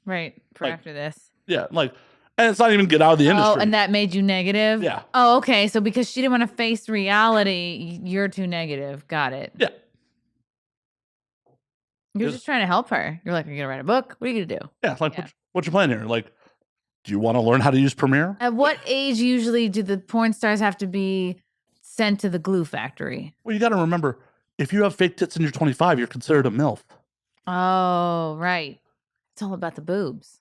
Speaker 2: Right. For after this.
Speaker 1: Yeah. Like, and it's not even get out of the industry.
Speaker 2: Oh, and that made you negative?
Speaker 1: Yeah.
Speaker 2: Oh, okay. So because she didn't want to face reality, you're too negative. Got it.
Speaker 1: Yeah.
Speaker 2: You're just trying to help her. You're like, are you going to write a book? What are you going to do?
Speaker 1: Yeah. Like, what's your plan here? Like, do you want to learn how to use Premiere?
Speaker 2: At what age usually do the porn stars have to be sent to the glue factory?
Speaker 1: Well, you got to remember, if you have fake tits and you're 25, you're considered a MILF.
Speaker 2: Oh, right. It's all about the boobs.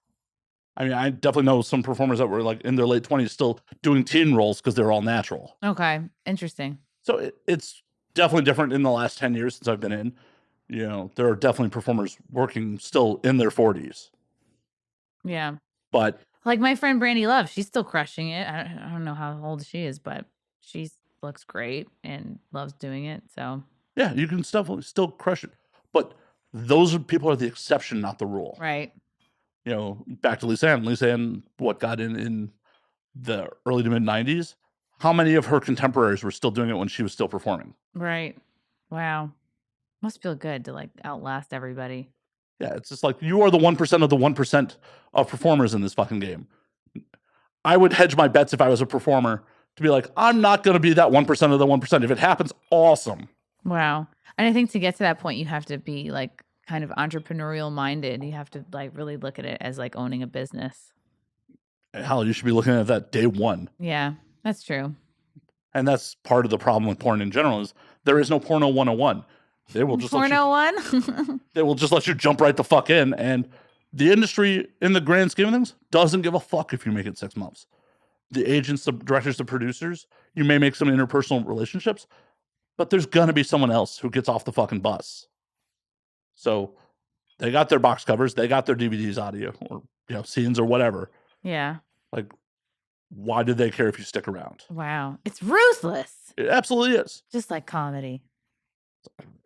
Speaker 1: I mean, I definitely know some performers that were like in their late 20s still doing teen roles because they're all natural.
Speaker 2: Okay, interesting.
Speaker 1: So it's definitely different in the last 10 years since I've been in. You know, there are definitely performers working still in their 40s.
Speaker 2: Yeah.
Speaker 1: But
Speaker 2: like my friend Brandy Love, she's still crushing it. I don't know how old she is, but she looks great and loves doing it. So
Speaker 1: yeah, you can still crush it. But those people are the exception, not the rule.
Speaker 2: right.
Speaker 1: You know, back to Lisa Ann. Lisa Ann, what got in the early to mid 90s? How many of her contemporaries were still doing it when she was still performing?
Speaker 2: Right. Wow. Must feel good to like outlast everybody.
Speaker 1: Yeah, it's just like you are the 1% of the 1% of performers in this fucking game. I would hedge my bets if I was a performer to be like, I'm not going to be that 1% of the 1%. If it happens, awesome.
Speaker 2: Wow. And I think to get to that point, you have to be like kind of entrepreneurial minded. You have to like really look at it as like owning a business.
Speaker 1: Hell, you should be looking at that day one.
Speaker 2: Yeah, that's true.
Speaker 1: And that's part of the problem with porn in general is there is no porno 101. They will just
Speaker 2: Porno one?
Speaker 1: they will just let you jump right the fuck in. And the industry, in the grand scheme of things, doesn't give a fuck if you make it 6 months. The agents, the directors, the producers, you may make some interpersonal relationships, but there's gonna be someone else who gets off the fucking bus. So they got their box covers, they got their DVDs, audio, or scenes or whatever.
Speaker 2: Yeah.
Speaker 1: Like, why do they care if you stick around?
Speaker 2: Wow. It's ruthless.
Speaker 1: It absolutely is.
Speaker 2: Just like comedy.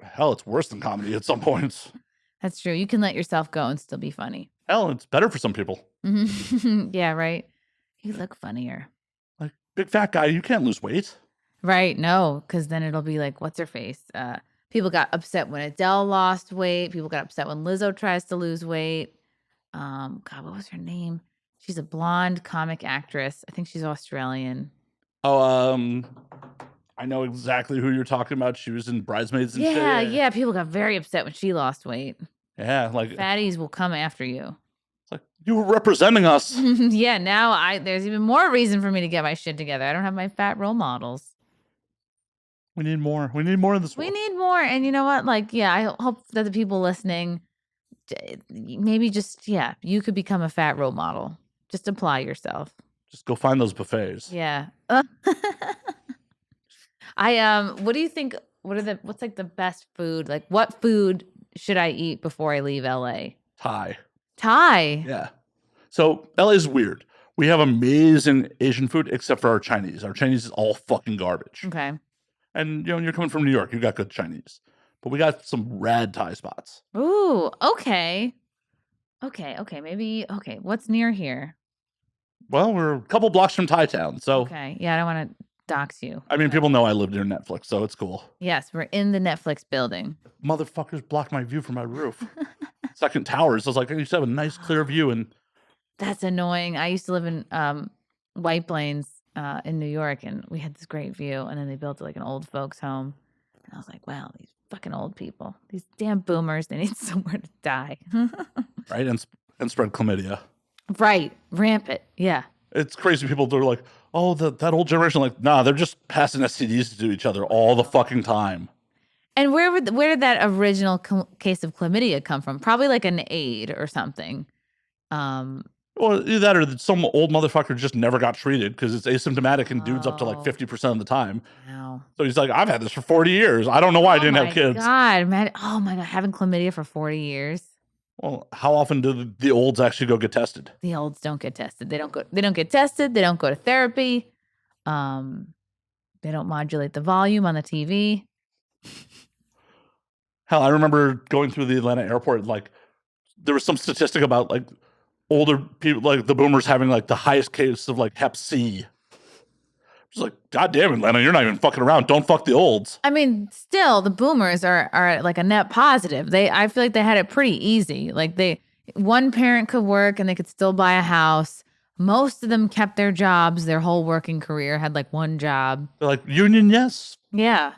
Speaker 1: Hell, it's worse than comedy at some points.
Speaker 2: That's true. You can let yourself go and still be funny.
Speaker 1: Hell, it's better for some people.
Speaker 2: Yeah, right. You look funnier.
Speaker 1: Like, big fat guy, you can't lose weight.
Speaker 2: Right. No, because then it'll be like, what's her face? People got upset when Adele lost weight. People got upset when Lizzo tries to lose weight. God, what was her name? She's a blonde comic actress. I think she's Australian.
Speaker 1: Oh, I know exactly who you're talking about. She was in Bridesmaids and shit.
Speaker 2: Yeah. People got very upset when she lost weight.
Speaker 1: Yeah, like
Speaker 2: Fatties will come after you.
Speaker 1: It's like you were representing us.
Speaker 2: Yeah, now there's even more reason for me to get my shit together. I don't have my fat role models.
Speaker 1: We need more. We need more in this world.
Speaker 2: We need more. And you know what? Like, yeah, I hope that the people listening, maybe just, you could become a fat role model. Just apply yourself.
Speaker 1: Just go find those buffets.
Speaker 2: Yeah. What do you think? What's like the best food? Like, what food should I eat before I leave LA?
Speaker 1: Thai.
Speaker 2: Yeah.
Speaker 1: So LA is weird. We have amazing Asian food except for our Chinese. Our Chinese is all fucking garbage.
Speaker 2: Okay.
Speaker 1: And you're coming from New York, you got good Chinese. But we got some rad Thai spots.
Speaker 2: Ooh, okay. Maybe what's near here?
Speaker 1: Well, we're a couple blocks from Thai Town, so
Speaker 2: Okay. Yeah, I don't want to dox you.
Speaker 1: I mean, people know I live near Netflix, so it's cool.
Speaker 2: Yes, we're in the Netflix building.
Speaker 1: Motherfuckers blocked my view from my roof. Second Towers. I was like, I used to have a nice clear view, and
Speaker 2: that's annoying. I used to live in White Plains in New York, and we had this great view. And then they built like an old folks home, and I was like, wow, these fucking old people, these damn boomers, they need somewhere to die.
Speaker 1: Right, and spread chlamydia.
Speaker 2: Right, rampant. Yeah,
Speaker 1: it's crazy. People they're like, oh, that old generation. Like, nah, they're just passing STDs to each other all the fucking time.
Speaker 2: And where did that original case of chlamydia come from? Probably like an aid or something.
Speaker 1: Or either that or some old motherfucker just never got treated because it's asymptomatic and dudes up to like 50% of the time.
Speaker 2: Wow.
Speaker 1: So he's like, I've had this for 40 years. I don't know why I didn't have kids.
Speaker 2: God, man. Oh my God. Having chlamydia for 40 years.
Speaker 1: Well, how often do the olds actually go get tested?
Speaker 2: The olds don't get tested. They don't get tested. They don't go to therapy. They don't modulate the volume on the TV.
Speaker 1: Hell, I remember going through the Atlanta airport, like there was some statistic about like older people, like the boomers having like the highest case of like Hep C. It's like, God damn, Atlanta, you're not even fucking around. Don't fuck the olds.
Speaker 2: I mean, still, the boomers are like a net positive. I feel like they had it pretty easy. Like one parent could work and they could still buy a house. Most of them kept their jobs, their whole working career, had like one job.
Speaker 1: They're like, union, yes.
Speaker 2: Yeah.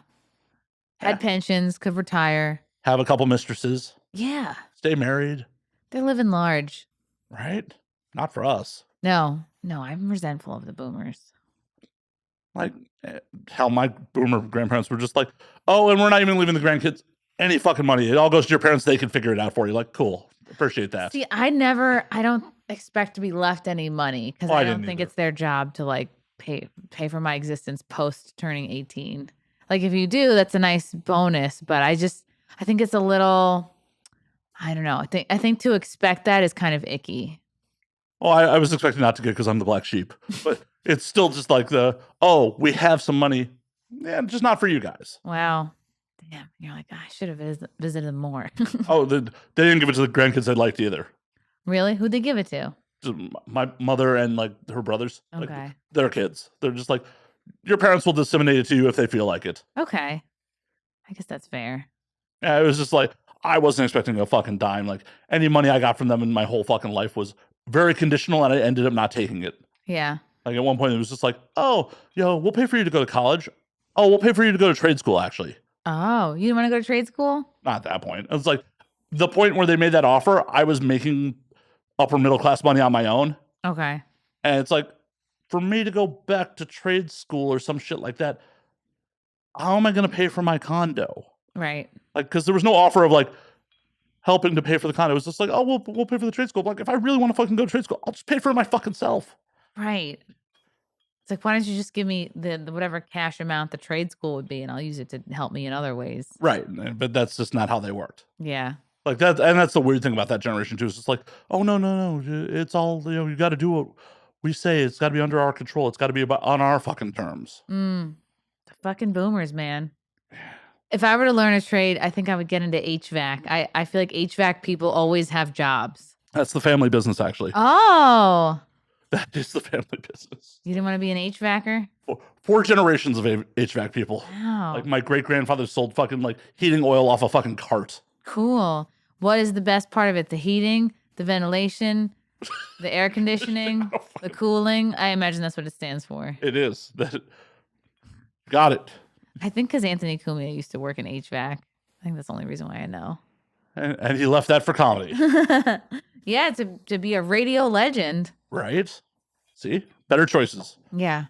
Speaker 2: Had pensions, could retire.
Speaker 1: Have a couple mistresses.
Speaker 2: Yeah.
Speaker 1: Stay married.
Speaker 2: They're living large.
Speaker 1: Right? Not for us.
Speaker 2: No, I'm resentful of the boomers.
Speaker 1: Like, hell, my boomer grandparents were just like, oh, and we're not even leaving the grandkids any fucking money. It all goes to your parents. They can figure it out for you. Like, cool. Appreciate that.
Speaker 2: See, I don't expect to be left any money because
Speaker 1: Oh, I
Speaker 2: I don't
Speaker 1: didn't
Speaker 2: think
Speaker 1: either.
Speaker 2: it's their job to like pay for my existence post turning 18. Like if you do, that's a nice bonus, but I think it's a little, I don't know. I think to expect that is kind of icky.
Speaker 1: Oh, I was expecting not to get because I'm the black sheep, but it's still just like we have some money, yeah, just not for you guys.
Speaker 2: Wow. Damn. You're like, I should have visited them more.
Speaker 1: Oh, they didn't give it to the grandkids they liked either.
Speaker 2: Really? Who'd they give it to?
Speaker 1: Just my mother and like her brothers, like
Speaker 2: Okay.
Speaker 1: their kids. They're just like, your parents will disseminate it to you if they feel like it.
Speaker 2: Okay. I guess that's fair.
Speaker 1: Yeah, it was just like, I wasn't expecting a fucking dime. Like any money I got from them in my whole fucking life was very conditional, and I ended up not taking it.
Speaker 2: Yeah.
Speaker 1: Like at one point, it was just like, oh, we'll pay for you to go to college. Oh, we'll pay for you to go to trade school, actually.
Speaker 2: Oh, you didn't want to go to trade school?
Speaker 1: Not at that point. It was like the point where they made that offer, I was making upper middle class money on my own.
Speaker 2: Okay.
Speaker 1: And it's like, for me to go back to trade school or some shit like that, how am I going to pay for my condo?
Speaker 2: Right.
Speaker 1: Like, because there was no offer of like helping to pay for the condo. It was just like, oh, we'll pay for the trade school. Like, if I really want to fucking go to trade school, I'll just pay for it my fucking self.
Speaker 2: Right. It's like, why don't you just give me the whatever cash amount the trade school would be, and I'll use it to help me in other ways.
Speaker 1: Right. But that's just not how they worked.
Speaker 2: Yeah.
Speaker 1: Like that, and that's the weird thing about that generation too. Is it's like, oh no, it's all you got to do what we say. It's got to be under our control. It's got to be on our fucking terms.
Speaker 2: The fucking boomers, man. If I were to learn a trade, I think I would get into HVAC. I feel like HVAC people always have jobs.
Speaker 1: That's the family business, actually.
Speaker 2: Oh.
Speaker 1: That is the family business.
Speaker 2: You didn't want to be an HVACer?
Speaker 1: Four generations of HVAC people.
Speaker 2: Wow.
Speaker 1: Like my great grandfather sold fucking like heating oil off a fucking cart.
Speaker 2: Cool. What is the best part of it? The heating, the ventilation, the air conditioning, the cooling? I imagine that's what it stands for.
Speaker 1: It is. Got it.
Speaker 2: I think because Anthony Cumia used to work in HVAC. I think that's the only reason why I know.
Speaker 1: And he left that for comedy.
Speaker 2: Yeah, to be a radio legend.
Speaker 1: Right? See? Better choices.
Speaker 2: Yeah.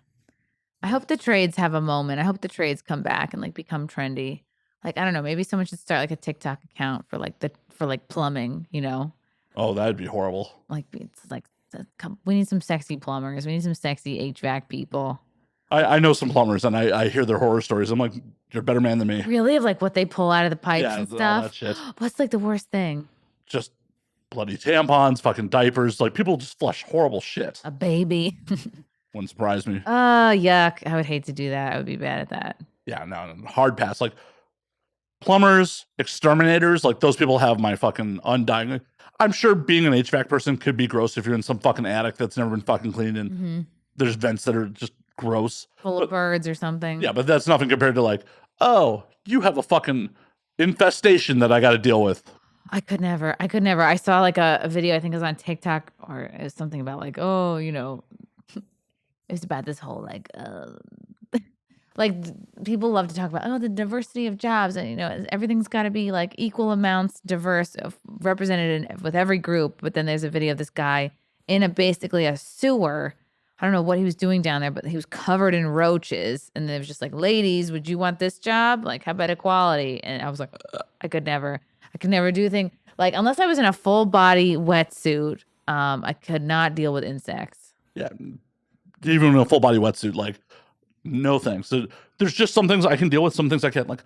Speaker 2: I hope the trades have a moment. I hope the trades come back and like become trendy. Like, I don't know, maybe someone should start like a TikTok account for like plumbing, you know?
Speaker 1: Oh, that'd be horrible.
Speaker 2: Like it's like we need some sexy plumbers. We need some sexy HVAC people.
Speaker 1: I know some plumbers and I hear their horror stories. I'm like, you're a better man than me.
Speaker 2: Really? Of like what they pull out of the pipes and
Speaker 1: all
Speaker 2: stuff?
Speaker 1: that shit.
Speaker 2: What's like the worst thing?
Speaker 1: Just bloody tampons, fucking diapers. Like people just flush horrible shit.
Speaker 2: A baby.
Speaker 1: Wouldn't surprise me.
Speaker 2: Yuck. I would hate to do that. I would be bad at that.
Speaker 1: Yeah, no, hard pass. Like plumbers, exterminators, like those people have my fucking undying. I'm sure being an HVAC person could be gross if you're in some fucking attic that's never been fucking cleaned and there's vents that are just gross.
Speaker 2: Full of birds or something.
Speaker 1: Yeah, but that's nothing compared to like, oh, you have a fucking infestation that I got to deal with.
Speaker 2: I could never. I saw like a video, I think it was on TikTok, or it was something about like, oh, you know, it's about this whole like people love to talk about, oh, the diversity of jobs, and you know, everything's got to be like equal amounts diverse, represented with every group. But then there's a video of this guy in basically a sewer. I don't know what he was doing down there, but he was covered in roaches. And it was just like, ladies, would you want this job? Like, how about equality? And I was like, I could never do things like, unless I was in a full body wetsuit, I could not deal with insects.
Speaker 1: Yeah. Even in a full body wetsuit, like, no thanks. There's just some things I can deal with, some things I can't. Like,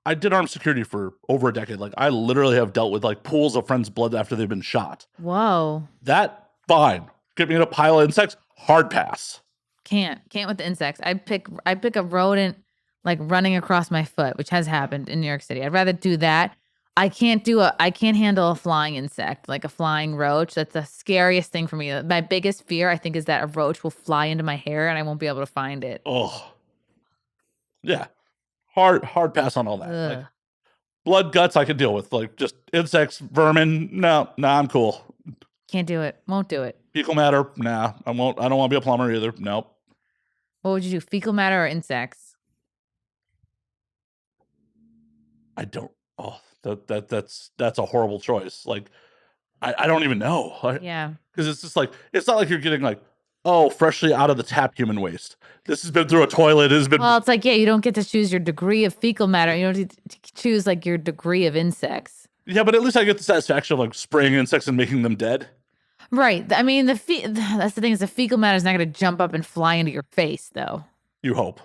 Speaker 1: I did armed security for over a decade. Like, I literally have dealt with like pools of friends' blood after they've been shot.
Speaker 2: Whoa.
Speaker 1: That, fine. Get me in a pile of insects, hard pass.
Speaker 2: Can't with the insects. I pick a rodent like running across my foot, which has happened in New York City. I'd rather do that. I can't handle a flying insect, like a flying roach. That's the scariest thing for me. My biggest fear, I think, is that a roach will fly into my hair and I won't be able to find it.
Speaker 1: Oh, yeah. Hard pass on all that. Like, blood, guts, I can deal with. Like, just insects, vermin, no, I'm cool.
Speaker 2: Can't do it. Won't do it.
Speaker 1: Fecal matter, nah, I won't. I don't want to be a plumber either. Nope.
Speaker 2: What would you do? Fecal matter or insects?
Speaker 1: I don't. Oh, that's a horrible choice. Like, I don't even know.
Speaker 2: Yeah. Because
Speaker 1: it's just like, it's not like you're getting like, oh, freshly out of the tap human waste. This has been through a toilet.
Speaker 2: Well, it's like, yeah, you don't get to choose your degree of fecal matter. You don't get to choose like your degree of insects.
Speaker 1: Yeah, but at least I get the satisfaction of like spraying insects and making them dead.
Speaker 2: Right. I mean, that's the thing is the fecal matter is not going to jump up and fly into your face, though.
Speaker 1: You hope.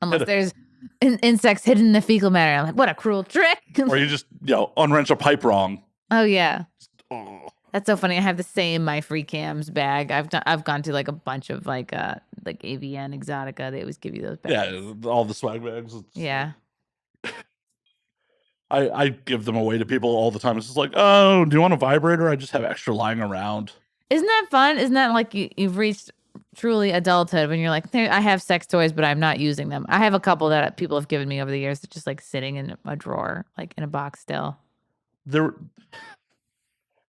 Speaker 2: Unless there's insects hidden in the fecal matter. I'm like, what a cruel trick.
Speaker 1: Or you just, unwrench a pipe wrong.
Speaker 2: Oh, yeah.
Speaker 1: Oh.
Speaker 2: That's so funny. I have the same My Free Cams bag. I've gone to like a bunch of like AVN Exotica. They always give you those bags.
Speaker 1: Yeah, all the swag bags.
Speaker 2: Yeah.
Speaker 1: I give them away to people all the time. It's just like, oh, do you want a vibrator? I just have extra lying around.
Speaker 2: Isn't that fun? Isn't that like you've reached truly adulthood when you're like, I have sex toys, but I'm not using them. I have a couple that people have given me over the years that just like sitting in a drawer, like in a box still.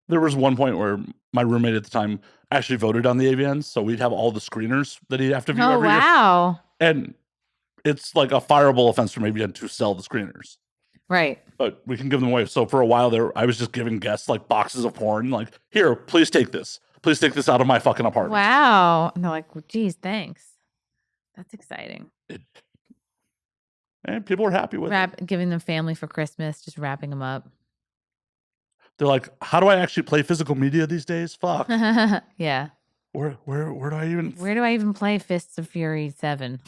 Speaker 1: There was one point where my roommate at the time actually voted on the AVNs, so we'd have all the screeners that he'd have to view every year.
Speaker 2: Wow.
Speaker 1: And it's like a fireable offense for AVN to sell the screeners.
Speaker 2: Right.
Speaker 1: But we can give them away. So for a while there, I was just giving guests like boxes of porn, like, here, please take this. Please take this out of my fucking apartment.
Speaker 2: Wow. And they're like, well, geez, thanks. That's exciting.
Speaker 1: And people are happy with it.
Speaker 2: Giving them family for Christmas, just wrapping them up.
Speaker 1: They're like, how do I actually play physical media these days? Fuck.
Speaker 2: Yeah.
Speaker 1: Where do I even...
Speaker 2: Where do I even play Fists of Fury 7?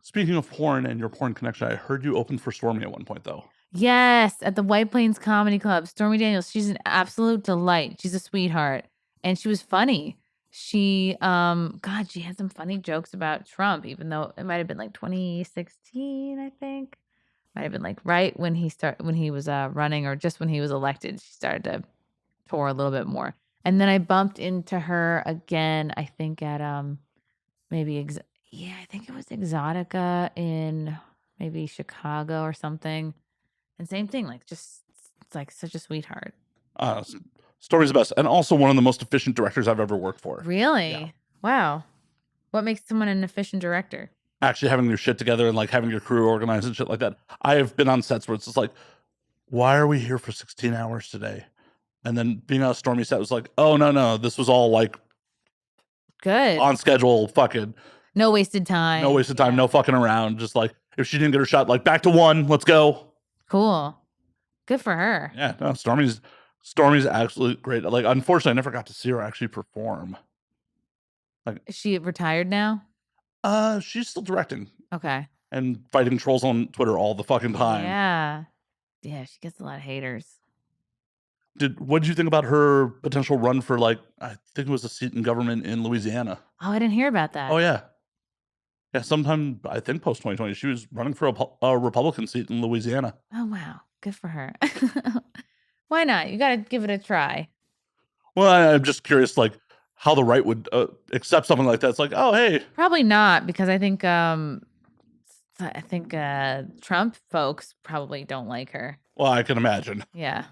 Speaker 1: Speaking of porn and your porn connection, I heard you opened for Stormy at one point, though.
Speaker 2: Yes, at the White Plains Comedy Club. Stormy Daniels, she's an absolute delight. She's a sweetheart. And she was funny. She, God, she had some funny jokes about Trump, even though it might have been like 2016, I think. Might have been like right when he was running, or just when he was elected. She started to tour a little bit more. And then I bumped into her again, I think at maybe I think it was Exotica in maybe Chicago or something. And same thing, like just it's like such a sweetheart.
Speaker 1: Stormy's the best, and also one of the most efficient directors I've ever worked for.
Speaker 2: Really?
Speaker 1: Yeah.
Speaker 2: Wow. What makes someone an efficient director?
Speaker 1: Actually having your shit together and like having your crew organized and shit like that. I have been on sets where it's just like, why are we here for 16 hours today? And then being on a Stormy set was like, oh, no, this was all like
Speaker 2: good
Speaker 1: on schedule, fucking
Speaker 2: no wasted time.
Speaker 1: No fucking around. Just like, if she didn't get her shot, like, back to one, let's go.
Speaker 2: Cool. Good for her.
Speaker 1: Yeah, no, Stormy's absolutely great. Like, unfortunately, I never got to see her actually perform.
Speaker 2: Like, is she retired now?
Speaker 1: She's still directing.
Speaker 2: Okay.
Speaker 1: And fighting trolls on Twitter all the fucking time.
Speaker 2: Yeah. Yeah, she gets a lot of haters.
Speaker 1: What did you think about her potential run for, like, I think it was a seat in government in Louisiana?
Speaker 2: Oh, I didn't hear about that.
Speaker 1: Oh, yeah. Yeah, sometime, I think post-2020, she was running for a Republican seat in Louisiana.
Speaker 2: Oh, wow. Good for her. Why not? You got to give it a try.
Speaker 1: Well, I'm just curious, like, how the right would accept something like that. It's like, oh, hey.
Speaker 2: Probably not, because I think Trump folks probably don't like her.
Speaker 1: Well, I can imagine.
Speaker 2: Yeah.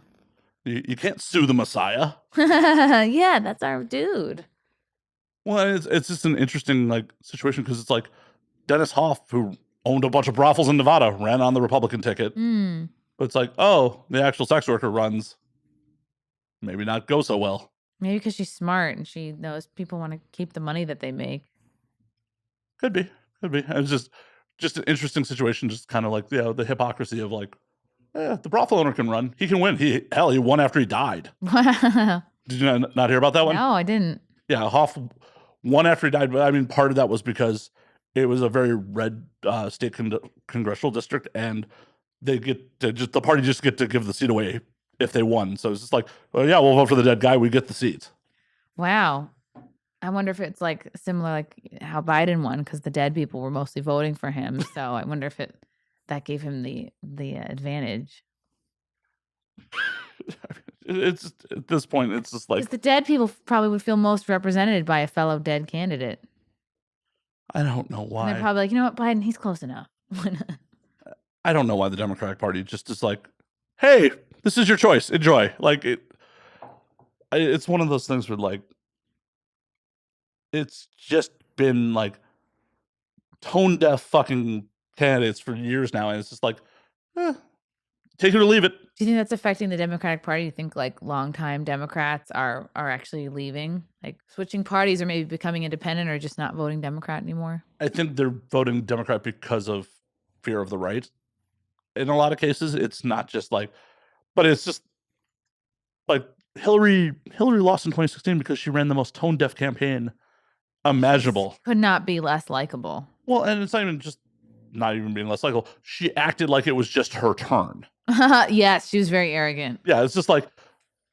Speaker 1: You can't sue the Messiah.
Speaker 2: Yeah, that's our dude.
Speaker 1: Well, it's just an interesting like situation because it's like Dennis Hoff, who owned a bunch of brothels in Nevada, ran on the Republican ticket.
Speaker 2: Mm.
Speaker 1: But it's like, oh, the actual sex worker runs. Maybe not go so well.
Speaker 2: Maybe because she's smart and she knows people want to keep the money that they make.
Speaker 1: Could be. It's just an interesting situation. Just kind of like the hypocrisy of like, the brothel owner can run. He can win. He won after he died.
Speaker 2: Wow.
Speaker 1: Did you not hear about that one?
Speaker 2: No, I didn't.
Speaker 1: Yeah, Hoff won after he died. But I mean, part of that was because it was a very red state congressional district, and they get to the party just get to give the seat away if they won. So it's just like, well, yeah, we'll vote for the dead guy. We get the seat.
Speaker 2: Wow. I wonder if it's like similar, like how Biden won because the dead people were mostly voting for him. So I wonder if that gave him the advantage.
Speaker 1: It's at this point, it's just like
Speaker 2: the dead people probably would feel most represented by a fellow dead candidate.
Speaker 1: I don't know why.
Speaker 2: And they're probably like, you know what, Biden, he's close enough.
Speaker 1: I don't know why the Democratic Party just is like, hey, this is your choice. Enjoy. Like it's one of those things where like it's just been like tone deaf fucking candidates for years now, and it's just like, take it or leave it.
Speaker 2: Do you think that's affecting the Democratic Party? Do you think like longtime Democrats are actually leaving, like switching parties, or maybe becoming independent, or just not voting Democrat anymore?
Speaker 1: I think they're voting Democrat because of fear of the right. In a lot of cases, it's not just like, but it's just like Hillary lost in 2016 because she ran the most tone deaf campaign imaginable.
Speaker 2: Could not be less likable.
Speaker 1: Well, and it's not even being less likable. She acted like it was just her turn.
Speaker 2: Yes, she was very arrogant.
Speaker 1: Yeah, it's just like,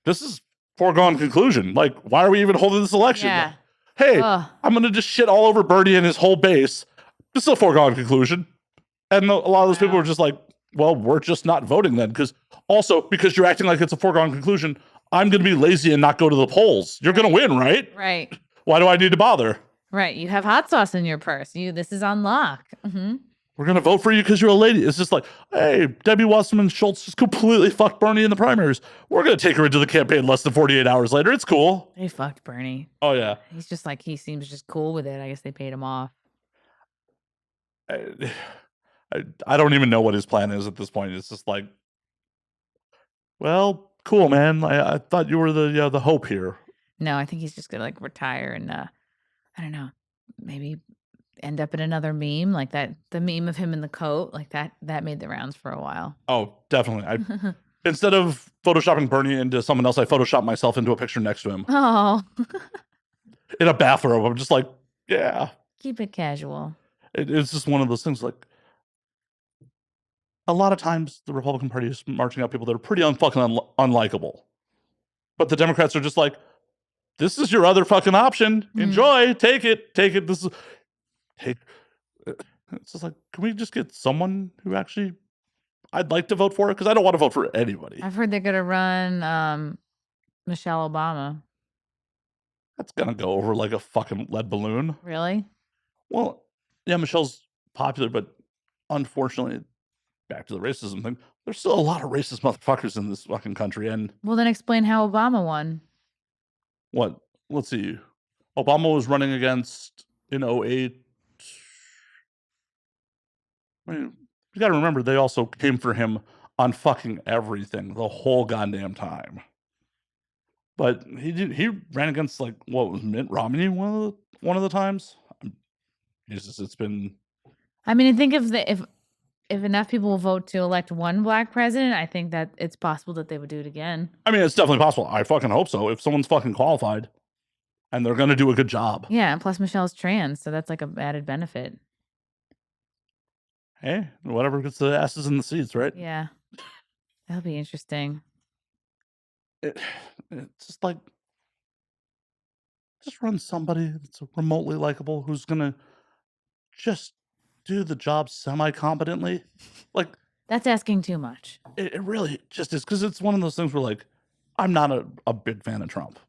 Speaker 1: this is foregone conclusion. Like, why are we even holding this election?
Speaker 2: Yeah.
Speaker 1: Hey,
Speaker 2: Ugh.
Speaker 1: I'm going to just shit all over Bernie and his whole base. This is a foregone conclusion. And a lot of those people were just like, well, we're just not voting then. Because you're acting like it's a foregone conclusion, I'm going to be lazy and not go to the polls. You're going to win, right?
Speaker 2: Right.
Speaker 1: Why do I need to bother?
Speaker 2: Right. You have hot sauce in your purse. This is on lock. Mm-hmm.
Speaker 1: We're going to vote for you because you're a lady. It's just like, hey, Debbie Wasserman Schultz just completely fucked Bernie in the primaries. We're going to take her into the campaign less than 48 hours later. It's cool.
Speaker 2: They fucked Bernie.
Speaker 1: Oh, yeah.
Speaker 2: He's just like, he seems just cool with it. I guess they paid him off.
Speaker 1: I don't even know what his plan is at this point. It's just like, well, cool, man. I thought you were the hope here.
Speaker 2: No, I think he's just gonna like retire and I don't know, maybe end up in another meme like that. The meme of him in the coat, like that made the rounds for a while.
Speaker 1: Oh, definitely. Instead of photoshopping Bernie into someone else, I photoshopped myself into a picture next to him.
Speaker 2: Oh,
Speaker 1: in a bathrobe. I'm just like, yeah.
Speaker 2: Keep it casual.
Speaker 1: It's just one of those things. Like, a lot of times the Republican Party is marching out people that are pretty unlikable. But the Democrats are just like, this is your other fucking option. Enjoy. Take it. It's just like, can we just get someone who actually I'd like to vote for it? Because I don't want to vote for anybody.
Speaker 2: I've heard they're gonna run Michelle Obama.
Speaker 1: That's gonna go over like a fucking lead balloon.
Speaker 2: Really?
Speaker 1: Well, yeah, Michelle's popular, but unfortunately, back to the racism thing, there's still a lot of racist motherfuckers in this fucking country. And
Speaker 2: well, then explain how Obama won.
Speaker 1: What? Let's see. Obama was running against in 08. I mean, you got to remember, they also came for him on fucking everything the whole goddamn time. But he ran against like what was Mitt Romney one of the times. Jesus, it's been.
Speaker 2: I mean, I think if enough people will vote to elect one black president, I think that it's possible that they would do it again.
Speaker 1: I mean, it's definitely possible. I fucking hope so. If someone's fucking qualified and they're going to do a good job.
Speaker 2: Yeah. And plus Michelle's trans. So that's like an added benefit.
Speaker 1: Hey, whatever gets the asses in the seats, right?
Speaker 2: Yeah. That'll be interesting.
Speaker 1: It's just like, just run somebody that's remotely likable who's going to just do the job semi-competently. Like,
Speaker 2: that's asking too much.
Speaker 1: It really just is, because it's one of those things where, like, I'm not a big fan of Trump,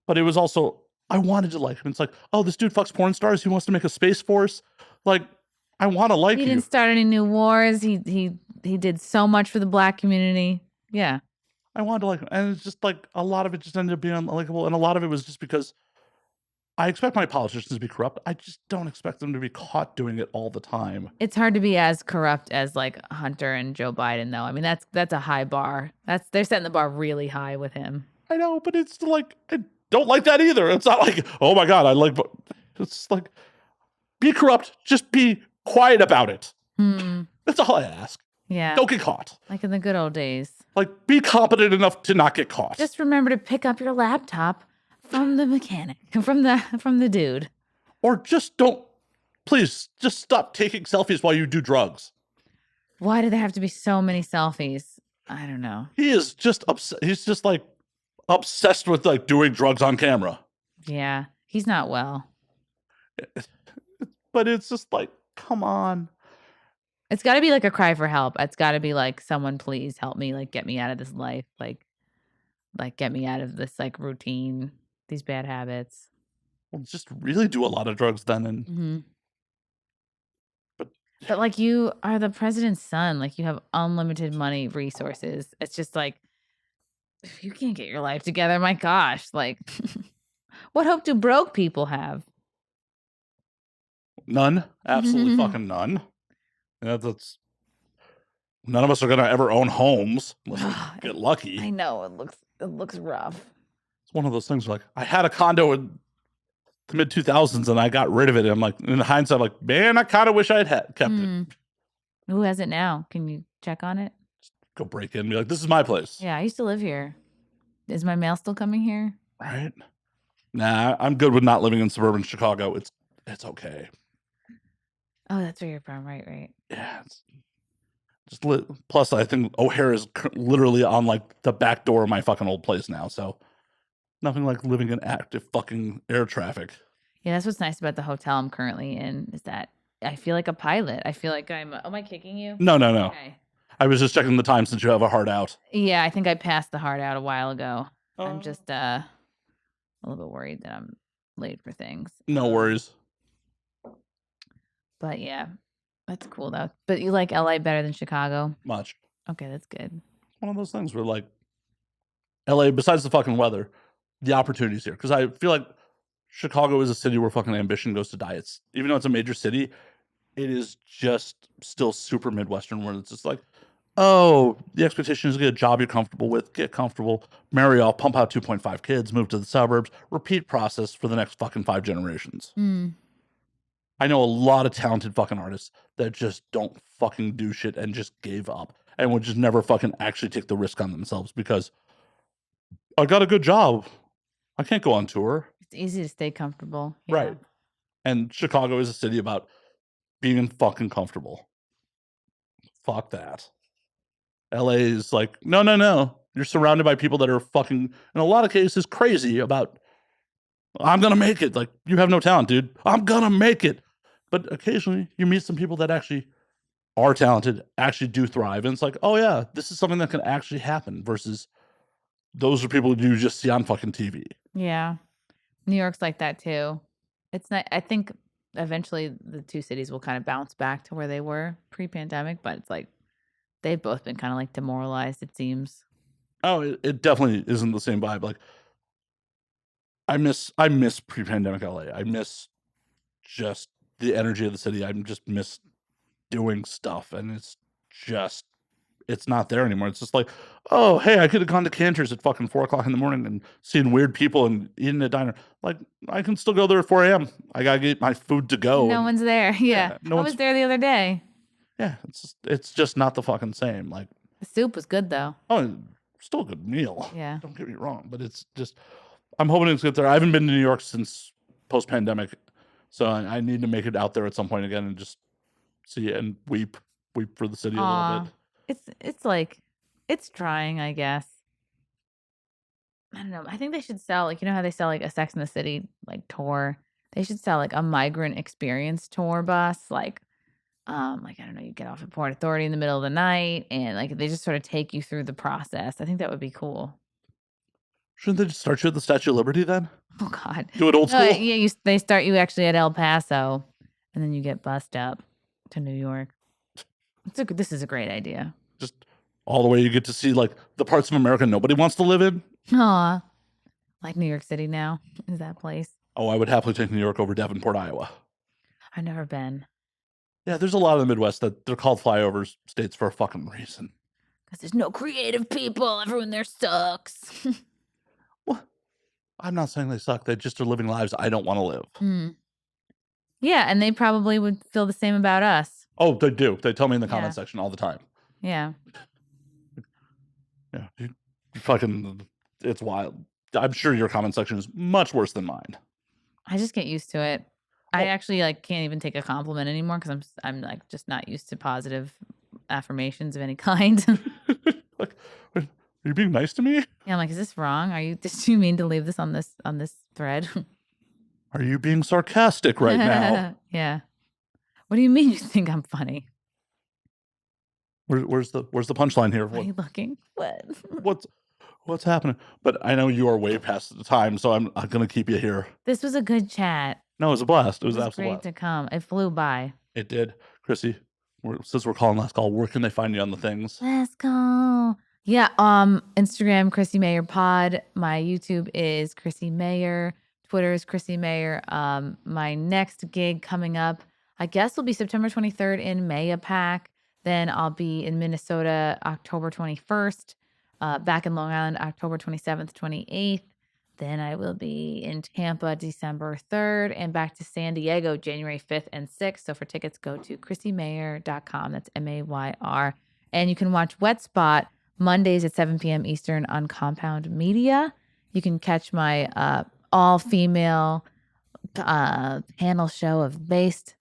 Speaker 1: but it was also, I wanted to like him. It's like, oh, this dude fucks porn stars. He wants to make a space force. Like, I want to like you.
Speaker 2: He didn't start any new wars. He did so much for the black community. Yeah.
Speaker 1: I wanted to like him. And it's just like, a lot of it just ended up being unlikable. And a lot of it was just because I expect my politicians to be corrupt. I just don't expect them to be caught doing it all the time.
Speaker 2: It's hard to be as corrupt as like Hunter and Joe Biden, though. I mean, that's a high bar. They're setting the bar really high with him.
Speaker 1: I know, but it's like, I don't like that either. It's not like, oh my God, it's like, be corrupt, just be quiet about it. That's all I ask.
Speaker 2: Yeah.
Speaker 1: Don't get caught.
Speaker 2: Like in the good old days.
Speaker 1: Like, be competent enough to not get caught.
Speaker 2: Just remember to pick up your laptop from the mechanic, from the dude.
Speaker 1: Or please, just stop taking selfies while you do drugs.
Speaker 2: Why do there have to be so many selfies? I don't know.
Speaker 1: He is just he's just like obsessed with like doing drugs on camera.
Speaker 2: Yeah, he's not well.
Speaker 1: But it's just like, come on.
Speaker 2: It's got to be like a cry for help. It's got to be like, someone please help me, like get me out of this life, like get me out of this like routine, these bad habits.
Speaker 1: Well, just really do a lot of drugs then, and
Speaker 2: but like, you are the president's son, like you have unlimited money, resources. It's just like, if you can't get your life together, my gosh, like what hope do broke people have?
Speaker 1: None. Absolutely fucking none. That's none of us are gonna ever own homes unless we get lucky.
Speaker 2: I know, it looks rough.
Speaker 1: It's one of those things where, like, I had a condo in the mid 2000s and I got rid of it. And I'm like, in hindsight, I'm like, man, I kind of wish I had kept it.
Speaker 2: Who has it now? Can you check on it?
Speaker 1: Just go break in and be like, this is my place.
Speaker 2: Yeah, I used to live here. Is my mail still coming here?
Speaker 1: Right? Nah, I'm good with not living in suburban Chicago. It's okay.
Speaker 2: Oh, that's where you're from. Right.
Speaker 1: Yeah. It's just plus, I think O'Hare is literally on like the back door of my fucking old place now. So nothing like living in active fucking air traffic.
Speaker 2: Yeah, that's what's nice about the hotel I'm currently in is that I feel like a pilot. I feel like I'm. Am I kicking you?
Speaker 1: No.
Speaker 2: Okay.
Speaker 1: I was just checking the time since you have a hard out.
Speaker 2: Yeah, I think I passed the hard out a while ago. I'm
Speaker 1: Oh.
Speaker 2: just a little bit worried that I'm late for things.
Speaker 1: No worries.
Speaker 2: But yeah, that's cool though. But you like LA better than Chicago?
Speaker 1: Much.
Speaker 2: Okay, that's good.
Speaker 1: One of those things where like LA, besides the fucking weather, the opportunities here. Because I feel like Chicago is a city where fucking ambition goes to die. It's even though it's a major city, it is just still super Midwestern where it's just like, oh, the expectation is to get a job you're comfortable with, get comfortable, marry off, pump out 2.5 kids, move to the suburbs, repeat process for the next fucking 5 generations. I know a lot of talented fucking artists that just don't fucking do shit and just gave up and would just never fucking actually take the risk on themselves because I got a good job. I can't go on tour.
Speaker 2: It's easy to stay comfortable. Yeah.
Speaker 1: Right. And Chicago is a city about being fucking comfortable. Fuck that. LA is like, no. You're surrounded by people that are fucking, in a lot of cases, crazy about, I'm going to make it. Like, you have no talent, dude. I'm going to make it. But occasionally you meet some people that actually are talented, actually do thrive. And it's like, oh yeah, this is something that can actually happen versus those are people you just see on fucking TV.
Speaker 2: Yeah. New York's like that too. It's not, I think eventually the two cities will kind of bounce back to where they were pre-pandemic, but it's like they've both been kind of like demoralized, it seems.
Speaker 1: Oh, it definitely isn't the same vibe. Like I miss pre-pandemic LA. I miss just the energy of the city. I just miss doing stuff, and it's not there anymore. It's just like, oh, hey, I could have gone to Cantor's at fucking 4:00 in the morning and seen weird people and eating at a diner. Like, I can still go there at 4 a.m. I gotta get my food to go.
Speaker 2: No one's there. Yeah.
Speaker 1: no
Speaker 2: I
Speaker 1: one's
Speaker 2: was there the other day.
Speaker 1: Yeah, it's just not the fucking same. Like,
Speaker 2: The soup was good though.
Speaker 1: oh, still a good meal.
Speaker 2: Yeah.
Speaker 1: Don't get me wrong, but it's just I'm hoping it's get there. I haven't been to New York since post-pandemic, so I need to make it out there at some point again and just see it and weep for the city a little bit.
Speaker 2: It's like it's trying, I guess. I don't know. I think they should sell like you know how they sell like a Sex in the City like tour. They should sell like a migrant experience tour bus, like I don't know, you get off at Port Authority in the middle of the night and like they just sort of take you through the process. I think that would be cool.
Speaker 1: Shouldn't they just start you at the Statue of Liberty then?
Speaker 2: Oh God.
Speaker 1: Do it old school?
Speaker 2: Yeah, they start you actually at El Paso and then you get bussed up to New York. This is a great idea.
Speaker 1: Just all the way you get to see like the parts of America nobody wants to live in.
Speaker 2: Aw. Like New York City now is that place.
Speaker 1: Oh, I would happily take New York over Davenport, Iowa.
Speaker 2: I've never been.
Speaker 1: Yeah, there's a lot of the Midwest that they're called flyover states for a fucking reason.
Speaker 2: Because there's no creative people. Everyone there sucks.
Speaker 1: Well, I'm not saying they suck. They just are living lives I don't want to live.
Speaker 2: Yeah, and they probably would feel the same about us.
Speaker 1: Oh, they do. They tell me in the
Speaker 2: Yeah.
Speaker 1: comment section all the time.
Speaker 2: Yeah.
Speaker 1: Yeah, you fucking, it's wild. I'm sure your comment section is much worse than mine.
Speaker 2: I just get used to it. I actually like can't even take a compliment anymore because I'm like just not used to positive affirmations of any kind.
Speaker 1: Like, are you being nice to me?
Speaker 2: Yeah, I'm like, is this wrong? Did you mean to leave this on this thread?
Speaker 1: Are you being sarcastic right now?
Speaker 2: Yeah. What do you mean you think I'm funny?
Speaker 1: Where's the punchline here?
Speaker 2: Why are you looking? What?
Speaker 1: What's happening? But I know you are way past the time, so I'm gonna keep you here.
Speaker 2: This was a good chat.
Speaker 1: No, it was a blast. It was
Speaker 2: great
Speaker 1: absolutely blast.
Speaker 2: to come. It flew by.
Speaker 1: It did. Chrissy, since we're calling last call, where can they find you on the things?
Speaker 2: Let's go. Yeah, Instagram, Chrissie Mayr Pod. My YouTube is Chrissie Mayr. Twitter is Chrissie Mayr. My next gig coming up, I guess will be September 23rd in Mayapack. Then I'll be in Minnesota October 21st. Back in Long Island, October 27th, 28th. Then I will be in Tampa December 3rd and back to San Diego January 5th and 6th. So for tickets, go to chrissiemayr.com. That's MAYR. And you can watch Wet Spot Mondays at 7 p.m. Eastern on Compound Media. You can catch my all-female panel show of based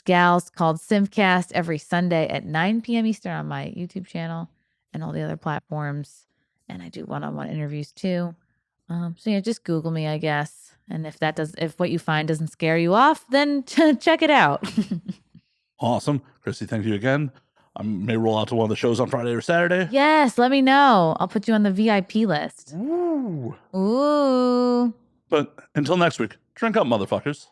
Speaker 2: gals called Simcast every Sunday at 9 p.m. Eastern on my YouTube channel and all the other platforms. And I do one-on-one interviews too. So yeah, just Google me, I guess. And if what you find doesn't scare you off, then check it out.
Speaker 1: Awesome. Chrissie, thank you again. I may roll out to one of the shows on Friday or Saturday.
Speaker 2: Yes, let me know. I'll put you on the VIP list.
Speaker 1: Ooh.
Speaker 2: Ooh.
Speaker 1: But until next week, drink up, motherfuckers.